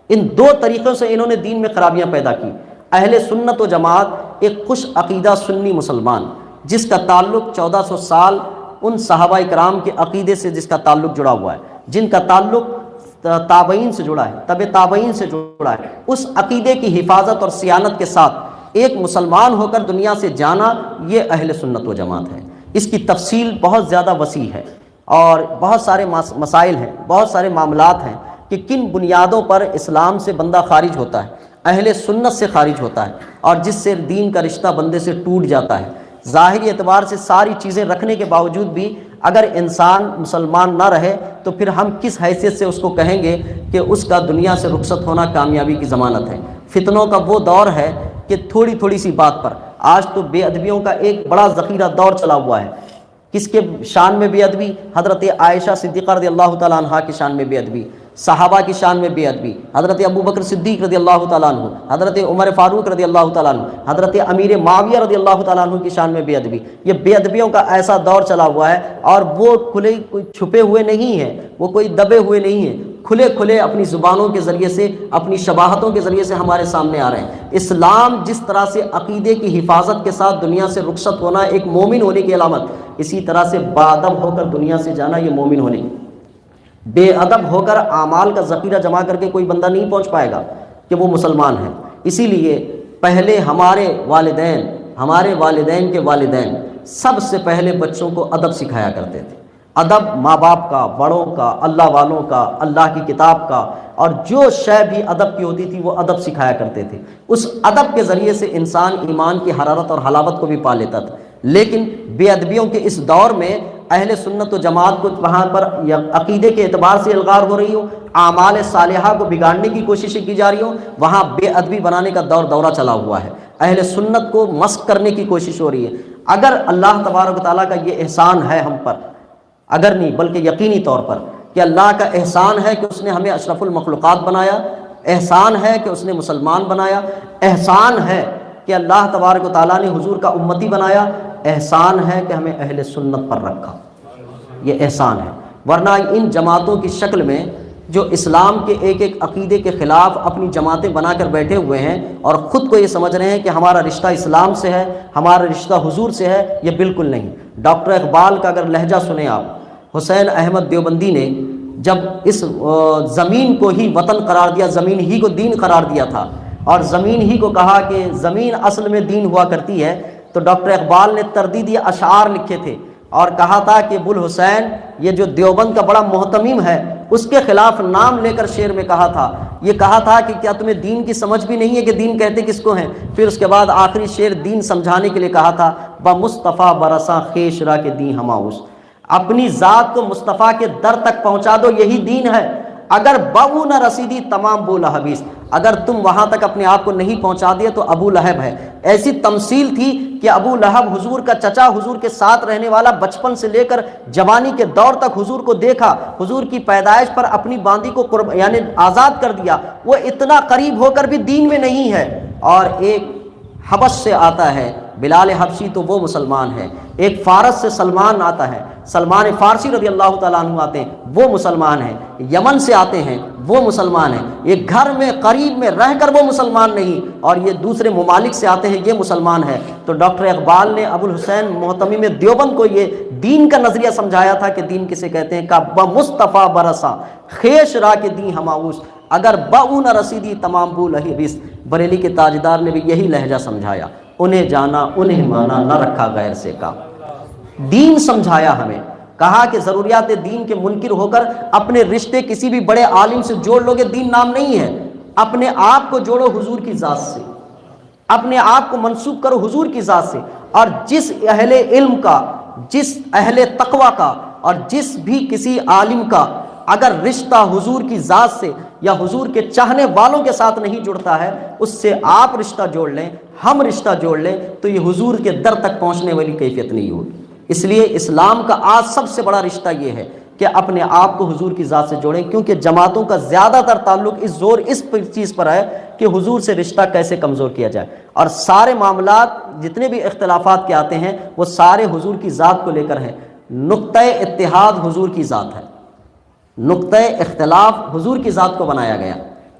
ان دو طریقوں سے انہوں نے دین میں خرابیاں پیدا کی. اہل سنت و جماعت ایک خوش عقیدہ سنی مسلمان جس کا تعلق 1400 سال ان صحابہ کرام کے عقیدے سے جس کا تعلق جڑا ہوا ہے، جن کا تعلق تابعین سے جڑا ہے، تبع تابعین سے جڑا ہے، اس عقیدے کی حفاظت اور صیانت کے ساتھ ایک مسلمان ہو کر دنیا سے جانا، یہ اہل سنت و جماعت ہے. اس کی تفصیل بہت زیادہ وسیع ہے اور بہت سارے مسائل ہیں، بہت سارے معاملات ہیں کہ کن بنیادوں پر اسلام سے بندہ خارج ہوتا ہے، اہل سنت سے خارج ہوتا ہے، اور جس سے دین کا رشتہ بندے سے ٹوٹ جاتا ہے. ظاہری اعتبار سے ساری چیزیں رکھنے کے باوجود بھی اگر انسان مسلمان نہ رہے تو پھر ہم کس حیثیت سے اس کو کہیں گے کہ اس کا دنیا سے رخصت ہونا کامیابی کی ضمانت ہے. فتنوں کا وہ دور ہے کہ تھوڑی سی بات پر، آج تو بے ادبیوں کا ایک بڑا ذخیرہ دور چلا ہوا ہے. کس کے شان میں بے ادبی؟ حضرت عائشہ صدیقہ رضی اللہ تعالیٰ عنہ کی شان میں بے ادبی، صحابہ کی شان میں بے ادبی، حضرت ابو بکر صدیق رضی اللہ تعالیٰ عنہ، حضرت عمر فاروق رضی اللہ تعالیٰ عنہ، حضرت امیر معاویہ رضی اللہ تعالیٰ عنہ کی شان میں بے ادبی. یہ بے ادبیوں کا ایسا دور چلا ہوا ہے، اور وہ کھلے کوئی چھپے ہوئے نہیں ہیں، وہ کوئی دبے ہوئے نہیں ہیں، کھلے اپنی زبانوں کے ذریعے سے، اپنی شباہتوں کے ذریعے سے ہمارے سامنے آ رہے ہیں. اسلام جس طرح سے عقیدے کی حفاظت کے ساتھ دنیا سے رخصت ہونا ایک مومن ہونے کی علامت، اسی طرح سے باادب ہو کر دنیا سے جانا یہ مومن ہونے کی. بے ادب ہو کر اعمال کا ذخیرہ جمع کر کے کوئی بندہ نہیں پہنچ پائے گا کہ وہ مسلمان ہے. اسی لیے پہلے ہمارے والدین کے والدین سب سے پہلے بچوں کو ادب سکھایا کرتے تھے. ادب ماں باپ کا، بڑوں کا، اللہ والوں کا، اللہ کی کتاب کا، اور جو شے بھی ادب کی ہوتی تھی وہ ادب سکھایا کرتے تھے. اس ادب کے ذریعے سے انسان ایمان کی حرارت اور حلاوت کو بھی پا لیتا تھا. لیکن بے ادبیوں کے اس دور میں اہل سنت و جماعت کو وہاں پر عقیدے کے اعتبار سے الغار ہو رہی ہو، اعمال صالحہ کو بگاڑنے کی کوششیں کی جا رہی ہوں، وہاں بے ادبی بنانے کا دورہ چلا ہوا ہے. اہل سنت کو مسخ کرنے کی کوشش ہو رہی ہے. اگر اللہ تبارک و تعالیٰ کا یہ احسان ہے ہم پر، اگر نہیں بلکہ یقینی طور پر کہ اللہ کا احسان ہے کہ اس نے ہمیں اشرف المخلوقات بنایا، احسان ہے کہ اس نے مسلمان بنایا، احسان ہے کہ اللہ تبارک و تعالیٰ نے حضور کا امتی بنایا، احسان ہے کہ ہمیں اہل سنت پر رکھا. یہ احسان ہے. ورنہ ان جماعتوں کی شکل میں جو اسلام کے ایک عقیدے کے خلاف اپنی جماعتیں بنا کر بیٹھے ہوئے ہیں اور خود کو یہ سمجھ رہے ہیں کہ ہمارا رشتہ اسلام سے ہے، ہمارا رشتہ حضور سے ہے، یہ بالکل نہیں. ڈاکٹر اقبال کا اگر لہجہ سنیں آپ، حسین احمد دیوبندی نے جب اس زمین کو ہی وطن قرار دیا، زمین ہی کو دین قرار دیا تھا، اور زمین ہی کو کہا کہ زمین اصل میں دین ہوا کرتی ہے، تو ڈاکٹر اقبال نے تردیدی اشعار لکھے تھے اور کہا تھا کہ ابوالحسین، یہ جو دیوبند کا بڑا محتمم ہے، اس کے خلاف نام لے کر شعر میں کہا تھا، یہ کہا تھا کہ کیا تمہیں دین کی سمجھ بھی نہیں ہے کہ دین کہتے کس کو ہیں. پھر اس کے بعد آخری شعر دین سمجھانے کے لیے کہا تھا، بمصطفیٰ برساں خیش را کے دین ہماؤس. اپنی ذات کو مصطفیٰ کے در تک پہنچا دو، یہی دین ہے. اگر بہو نہ رسیدی تمام بو لہبیس، اگر تم وہاں تک اپنے آپ کو نہیں پہنچا دیا تو ابو لہب ہے. ایسی تمثیل تھی کہ ابو لہب حضور کا چچا، حضور کے ساتھ رہنے والا، بچپن سے لے کر جوانی کے دور تک حضور کو دیکھا، حضور کی پیدائش پر اپنی باندی کو یعنی آزاد کر دیا. وہ اتنا قریب ہو کر بھی دین میں نہیں ہے. اور ایک حبش سے آتا ہے بلال حبشی، تو وہ مسلمان ہے. ایک فارس سے سلمان آتا ہے، سلمان فارسی رضی اللہ تعالیٰ عنہ آتے ہیں، وہ مسلمان ہیں. یمن سے آتے ہیں، وہ مسلمان ہیں. ایک گھر میں قریب میں رہ کر وہ مسلمان نہیں، اور یہ دوسرے ممالک سے آتے ہیں، یہ مسلمان ہے. تو ڈاکٹر اقبال نے ابوالحسین محتمم دیوبند کو یہ دین کا نظریہ سمجھایا تھا کہ دین کسے کہتے ہیں. کہ بمصطفیٰ برسا خیش را کے دین ہماؤس، اگر بہو نہ رسیدی تمام بو لہبیس. بریلی کے تاجدار نے بھی یہی لہجہ انہیں جانا، انہیں مانا، نہ رکھا غیر سے کا. دین سمجھایا ہمیں، کہا کہ ضروریات دین کے منکر ہو کر اپنے رشتے کسی بھی بڑے عالم سے جوڑ لو گے، دین نام نہیں ہے۔ اپنے آپ کو جوڑو حضور کی ذات سے، اپنے آپ کو منسوب کرو حضور کی ذات سے، اور جس اہل علم کا، جس اہل تقوی کا، اور جس بھی کسی عالم کا اگر رشتہ حضور کی ذات سے یا حضور کے چاہنے والوں کے ساتھ نہیں جڑتا ہے، اس سے آپ رشتہ جوڑ لیں، ہم رشتہ جوڑ لیں، تو یہ حضور کے در تک پہنچنے والی کیفیت نہیں ہوگی۔ اس لیے اسلام کا آج سب سے بڑا رشتہ یہ ہے کہ اپنے آپ کو حضور کی ذات سے جوڑیں، کیونکہ جماعتوں کا زیادہ تر تعلق اس چیز پر ہے کہ حضور سے رشتہ کیسے کمزور کیا جائے، اور سارے معاملات جتنے بھی اختلافات کے آتے ہیں وہ سارے حضور کی ذات کو لے کر ہیں۔ نقطہ اتحاد حضور کی ذات ہے، نقطہ اختلاف حضور کی ذات کو بنایا گیا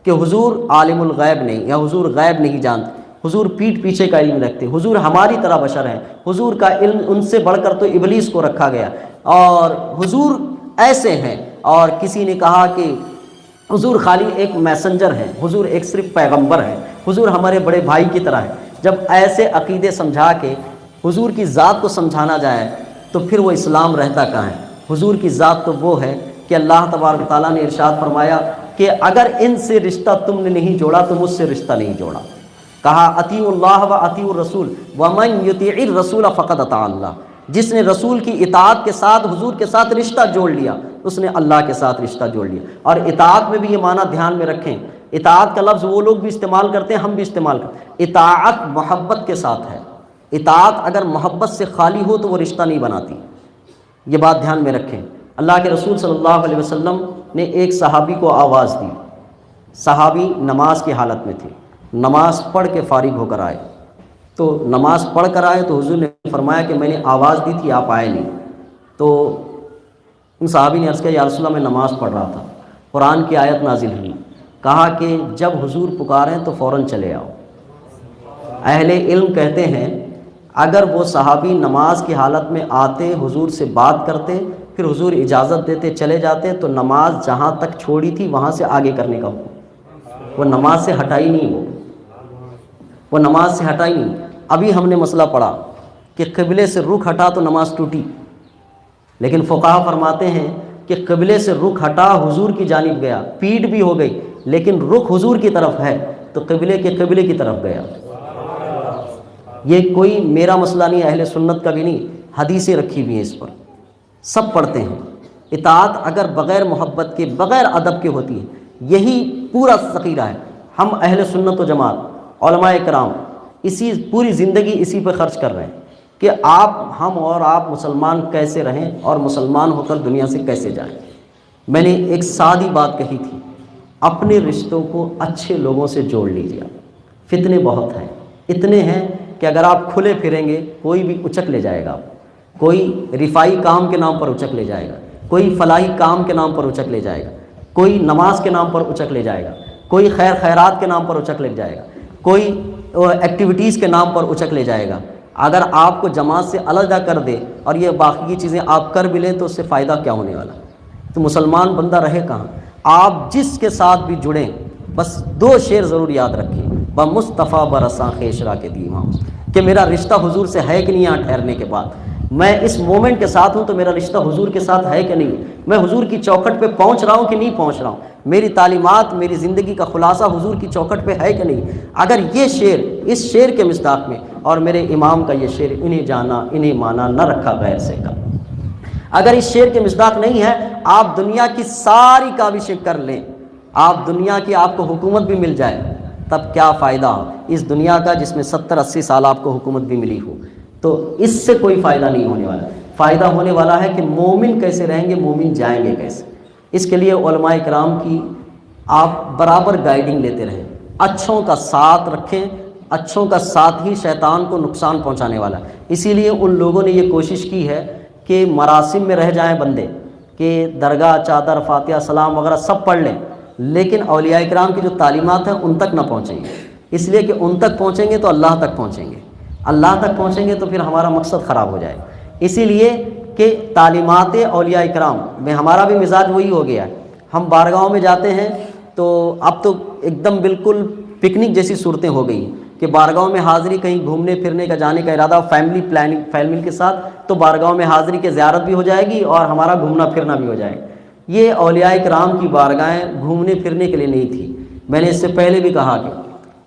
کہ حضور عالم الغیب نہیں، یا حضور غیب نہیں جانتے، حضور پیٹھ پیچھے کا علم رکھتے، حضور ہماری طرح بشر ہیں، حضور کا علم ان سے بڑھ کر تو ابلیس کو رکھا گیا، اور حضور ایسے ہیں۔ اور کسی نے کہا کہ حضور خالی ایک میسنجر ہیں، حضور ایک صرف پیغمبر ہیں، حضور ہمارے بڑے بھائی کی طرح ہیں۔ جب ایسے عقیدے سمجھا کے حضور کی ذات کو سمجھانا جائے تو پھر وہ اسلام رہتا کہاں ہے؟ حضور کی ذات تو وہ ہے کہ اللہ تبارک و تعالیٰ نے ارشاد فرمایا کہ اگر ان سے رشتہ تم نے نہیں جوڑا تو مجھ سے رشتہ نہیں جوڑا۔ کہا اطیعوا اللہ و اطیعوا الرسول ومن یطیع الرسول فقد اطاع اللہ، جس نے رسول کی اطاعت کے ساتھ حضور کے ساتھ رشتہ جوڑ لیا اس نے اللہ کے ساتھ رشتہ جوڑ لیا۔ اور اطاعت میں بھی یہ معنی دھیان میں رکھیں، اطاعت کا لفظ وہ لوگ بھی استعمال کرتے ہیں، ہم بھی استعمال کرتے ہیں۔ اطاعت محبت کے ساتھ ہے، اطاعت اگر محبت سے خالی ہو تو وہ رشتہ نہیں بناتی، یہ بات دھیان میں رکھیں۔ اللہ کے رسول صلی اللہ علیہ وسلم نے ایک صحابی کو آواز دی، صحابی نماز کی حالت میں تھے، نماز پڑھ کے فارغ ہو کر آئے، تو نماز پڑھ کر آئے تو حضور نے فرمایا کہ میں نے آواز دی تھی آپ آئے نہیں۔ تو ان صحابی نے عرض کیا یا رسول اللہ میں نماز پڑھ رہا تھا، قرآن کی آیت نازل ہوئی، کہا کہ جب حضور پکاریں تو فوراً چلے آؤ۔ اہل علم کہتے ہیں اگر وہ صحابی نماز کی حالت میں آتے، حضور سے بات کرتے، پھر حضور اجازت دیتے چلے جاتے، تو نماز جہاں تک چھوڑی تھی وہاں سے آگے کرنے کا حکم، وہ نماز سے ہٹائی نہیں، وہ نماز سے ہٹائی نہیں۔ ابھی ہم نے مسئلہ پڑھا کہ قبلے سے رخ ہٹا تو نماز ٹوٹی، لیکن فقہا فرماتے ہیں کہ قبلے سے رخ ہٹا حضور کی جانب گیا، پیٹھ بھی ہو گئی لیکن رخ حضور کی طرف ہے تو قبلے کی طرف گیا۔ یہ کوئی میرا مسئلہ نہیں، اہل سنت کا بھی نہیں، حدیثیں رکھی ہوئی ہیں اس پر، سب پڑھتے ہیں۔ اطاعت اگر بغیر محبت کے، بغیر ادب کے ہوتی ہے، یہی پورا ذخیرہ ہے۔ ہم اہل سنت و جماعت علماء کرام اسی پوری زندگی اسی پہ خرچ کر رہے ہیں کہ ہم اور آپ مسلمان کیسے رہیں اور مسلمان ہو کر دنیا سے کیسے جائیں۔ میں نے ایک سادی بات کہی تھی، اپنے رشتوں کو اچھے لوگوں سے جوڑ لیجیے۔ فتنے بہت ہیں، اتنے ہیں کہ اگر آپ کھلے پھریں گے کوئی بھی اچک لے جائے گا، کوئی رفائی کام کے نام پر اچک لے جائے گا، کوئی فلاحی کام کے نام پر اچک لے جائے گا، کوئی نماز کے نام پر اچک لے جائے گا، کوئی خیرات کے نام پر اچک لے جائے گا، کوئی ایکٹیویٹیز کے نام پر اچک لے جائے گا۔ اگر آپ کو جماعت سے علیحدہ کر دے اور یہ باقی چیزیں آپ کر بھی لیں تو اس سے فائدہ کیا ہونے والا؟ تو مسلمان بندہ رہے کہاں؟ آپ جس کے ساتھ بھی جڑیں بس دو شعر ضرور یاد رکھیں، بمصطفیٰ برساں خیشرا کے دیماں، کہ میرا رشتہ حضور سے ہے کہ نہیں یہاں ٹھہرنے کے بعد، میں اس مومنٹ کے ساتھ ہوں تو میرا رشتہ حضور کے ساتھ ہے کہ نہیں، میں حضور کی چوکھٹ پہ پہنچ رہا ہوں کہ نہیں پہنچ رہا ہوں، میری تعلیمات، میری زندگی کا خلاصہ حضور کی چوکھٹ پہ ہے کہ نہیں۔ اگر یہ شعر اس شعر کے مصداق میں، اور میرے امام کا یہ شعر انہیں جانا انہیں مانا نہ رکھا غیر سے کا، اگر اس شعر کے مصداق نہیں ہے، آپ دنیا کی ساری کاوشیں کر لیں، آپ دنیا کی آپ کو حکومت بھی مل جائے تب کیا فائدہ اس دنیا کا جس میں 70-80 سال آپ کو حکومت بھی ملی ہو، تو اس سے کوئی فائدہ نہیں ہونے والا۔ فائدہ ہونے والا ہے کہ مومن کیسے رہیں گے، مومن جائیں گے کیسے۔ اس کے لیے علماء کرام کی آپ برابر گائیڈنگ لیتے رہیں، اچھوں کا ساتھ رکھیں، اچھوں کا ساتھ ہی شیطان کو نقصان پہنچانے والا۔ اسی لیے ان لوگوں نے یہ کوشش کی ہے کہ مراسم میں رہ جائیں بندے، کہ درگاہ، چادر، فاتحہ، سلام وغیرہ سب پڑھ لیں، لیکن اولیاء کرام کی جو تعلیمات ہیں ان تک نہ پہنچیں گے، اس لیے کہ ان تک پہنچیں گے تو اللہ تک پہنچیں گے، اللہ تک پہنچیں گے تو پھر ہمارا مقصد خراب ہو جائے گا۔ اسی لیے کہ تعلیمات اولیاء کرام میں ہمارا بھی مزاج وہی ہو گیا ہے، ہم بارگاہوں میں جاتے ہیں تو اب تو ایک دم بالکل پکنک جیسی صورتیں ہو گئی ہیں، کہ بارگاہوں میں حاضری کہیں گھومنے پھرنے کا جانے کا ارادہ فیملی پلاننگ فیملی کے ساتھ، تو بارگاہوں میں حاضری کے زیارت بھی ہو جائے گی اور ہمارا گھومنا پھرنا بھی ہو جائے گا۔ یہ اولیاء کرام کی بارگاہیں گھومنے پھرنے کے لیے نہیں تھی۔ میں نے اس سے پہلے بھی کہا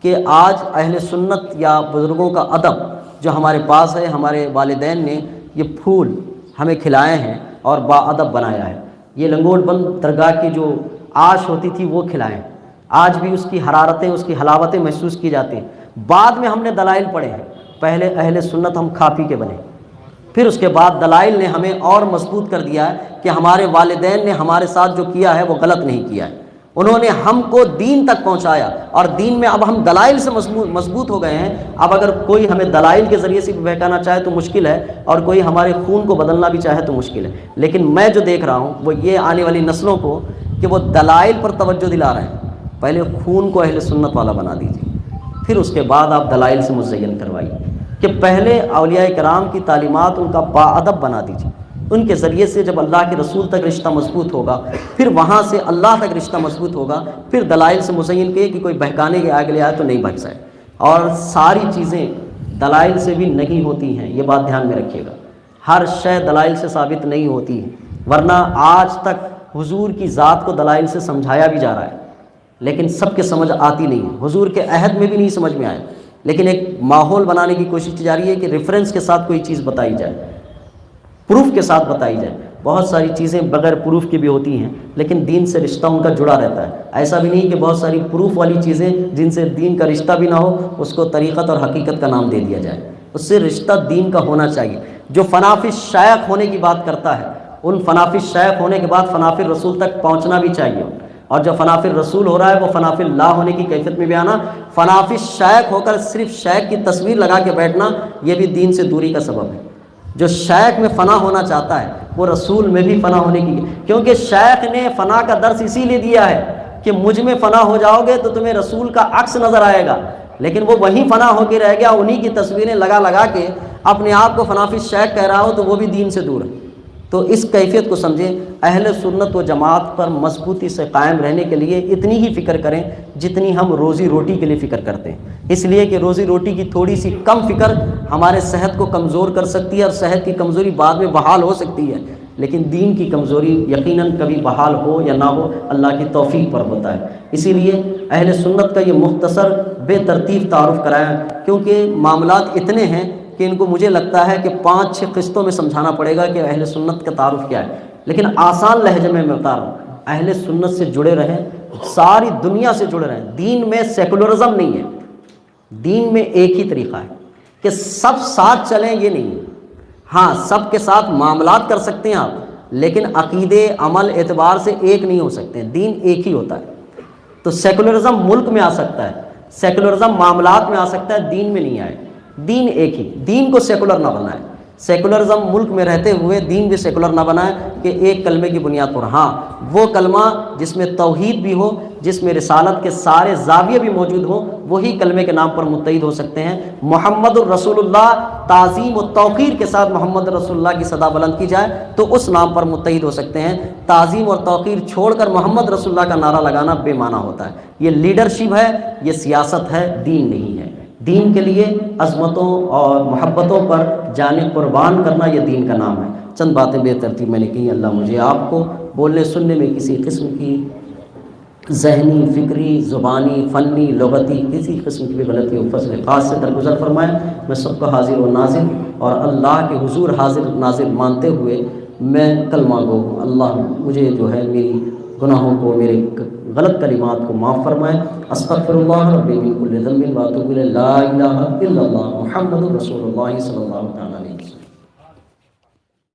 کہ آج اہل سنت یا بزرگوں کا ادب جو ہمارے پاس ہے، ہمارے والدین نے یہ پھول ہمیں کھلائے ہیں اور با ادب بنایا ہے۔ یہ لنگوٹ بند درگاہ کی جو آش ہوتی تھی وہ کھلائیں، آج بھی اس کی حرارتیں، اس کی حلاوتیں محسوس کی جاتی ہیں۔ بعد میں ہم نے دلائل پڑھے ہیں، پہلے اہل سنت ہم کھا پی کے بنے، پھر اس کے بعد دلائل نے ہمیں اور مضبوط کر دیا ہے کہ ہمارے والدین نے ہمارے ساتھ جو کیا ہے وہ غلط نہیں کیا ہے۔ انہوں نے ہم کو دین تک پہنچایا، اور دین میں اب ہم دلائل سے مضبوط ہو گئے ہیں۔ اب اگر کوئی ہمیں دلائل کے ذریعے سے بہکانا چاہے تو مشکل ہے، اور کوئی ہمارے خون کو بدلنا بھی چاہے تو مشکل ہے۔ لیکن میں جو دیکھ رہا ہوں وہ یہ آنے والی نسلوں کو کہ وہ دلائل پر توجہ دلا رہے ہیں۔ پہلے خون کو اہل سنت والا بنا دیجیے، پھر اس کے بعد آپ دلائل سے مزین کروائیے، کہ پہلے اولیاء کرام کی تعلیمات ان کا با ادب بنا دیجیے۔ ان کے ذریعے سے جب اللہ کے رسول تک رشتہ مضبوط ہوگا، پھر وہاں سے اللہ تک رشتہ مضبوط ہوگا، پھر دلائل سے مزین کیے کہ کوئی بہکانے کے آگے لے آئے تو نہیں بہک سکے۔ اور ساری چیزیں دلائل سے بھی نہیں ہوتی ہیں، یہ بات دھیان میں رکھیے گا۔ ہر شے دلائل سے ثابت نہیں ہوتی ہے، ورنہ آج تک حضور کی ذات کو دلائل سے سمجھایا بھی جا رہا ہے، لیکن سب کے سمجھ آتی نہیں ہے۔ حضور کے عہد میں بھی نہیں سمجھ میں آئے، لیکن ایک ماحول بنانے کی کوشش کی جا رہی ہے کہ ریفرنس کے ساتھ کوئی چیز بتائی جائے، پروف کے ساتھ بتائی جائے۔ بہت ساری چیزیں بغیر پروف کی بھی ہوتی ہیں، لیکن دین سے رشتہ ان کا جڑا رہتا ہے۔ ایسا بھی نہیں کہ بہت ساری پروف والی چیزیں جن سے دین کا رشتہ بھی نہ ہو اس کو طریقت اور حقیقت کا نام دے دیا جائے۔ اس سے رشتہ دین کا ہونا چاہیے۔ جو فنافی شیخ ہونے کی بات کرتا ہے، ان فنافی شیخ ہونے کے بعد فنافی رسول تک پہنچنا بھی چاہیے، اور جو فنافی رسول ہو رہا ہے وہ فنافی اللہ ہونے کی کیفیت میں بھی آنا۔ فنافی شیخ ہو کر صرف شیخ کی تصویر لگا کے بیٹھنا یہ بھی دین سے دوری کا سبب ہے۔ جو شیخ میں فنا ہونا چاہتا ہے وہ رسول میں بھی فنا ہونے کی، کیونکہ شیخ نے فنا کا درس اسی لیے دیا ہے کہ مجھ میں فنا ہو جاؤ گے تو تمہیں رسول کا عکس نظر آئے گا، لیکن وہ وہیں فنا ہو کے رہ گیا، انہی کی تصویریں لگا لگا کے اپنے آپ کو فنافی شیخ کہہ رہا ہو تو وہ بھی دین سے دور ہے۔ تو اس کیفیت کو سمجھیں۔ اہل سنت و جماعت پر مضبوطی سے قائم رہنے کے لیے اتنی ہی فکر کریں جتنی ہم روزی روٹی کے لیے فکر کرتے ہیں، اس لیے کہ روزی روٹی کی تھوڑی سی کم فکر ہمارے صحت کو کمزور کر سکتی ہے، اور صحت کی کمزوری بعد میں بحال ہو سکتی ہے، لیکن دین کی کمزوری یقیناً کبھی بحال ہو یا نہ ہو اللہ کی توفیق پر ہوتا ہے۔ اسی لیے اہل سنت کا یہ مختصر بے ترتیب تعارف کرایا، کیونکہ معاملات اتنے ہیں کہ ان کو مجھے لگتا ہے کہ 5-6 قسطوں میں سمجھانا پڑے گا کہ اہل سنت کا تعارف کیا ہے، لیکن آسان لہجے میں بتا رہا ہوں۔ اہل سنت سے جڑے رہیں، ساری دنیا سے جڑے رہیں۔ دین میں سیکولرزم نہیں ہے، دین میں ایک ہی طریقہ ہے کہ سب ساتھ چلیں، یہ نہیں ہے۔ ہاں سب کے ساتھ معاملات کر سکتے ہیں آپ، لیکن عقیدے عمل اعتبار سے ایک نہیں ہو سکتے، دین ایک ہی ہوتا ہے۔ تو سیکولرزم ملک میں آ سکتا ہے، سیکولرزم معاملات میں آ سکتا ہے، دین میں نہیں آئے۔ دین ایک ہی، دین کو سیکولر نہ بنائے، سیکولرزم ملک میں رہتے ہوئے دین بھی سیکولر نہ بنائے کہ ایک کلمے کی بنیاد پر۔ ہاں وہ کلمہ جس میں توحید بھی ہو، جس میں رسالت کے سارے زاویے بھی موجود ہوں، وہی کلمے کے نام پر متحد ہو سکتے ہیں۔ محمد الرسول اللہ، تعظیم و توقیر کے ساتھ محمد رسول اللہ کی صدا بلند کی جائے تو اس نام پر متحد ہو سکتے ہیں۔ تعظیم اور توقیر چھوڑ کر محمد رسول اللہ کا نعرہ لگانا بے معنی ہوتا ہے۔ یہ لیڈرشپ ہے، یہ سیاست ہے، دین نہیں ہے۔ دین کے لیے عظمتوں اور محبتوں پر جانیں قربان کرنا یہ دین کا نام ہے۔ چند باتیں بے ترتیب میں نے کی، اللہ مجھے آپ کو بولنے سننے میں کسی قسم کی ذہنی، فکری، زبانی، فنی، لغتی کسی قسم کی بھی غلطی و فضل خاص سے درگزر فرمائے۔ میں سب کو حاضر و ناظر اور اللہ کے حضور حاضر ناظر مانتے ہوئے میں کلمہ گو ہوں۔ اللہ مجھے جو ہے میری گناہوں کو، میرے غلط کلمات کو معاف فرمائے۔ استغفر اللہ ربی من کل ذنب و اتوب الیہ، لا الہ الا اللہ محمد رسول اللہ صلی اللہ علیہ وسلم۔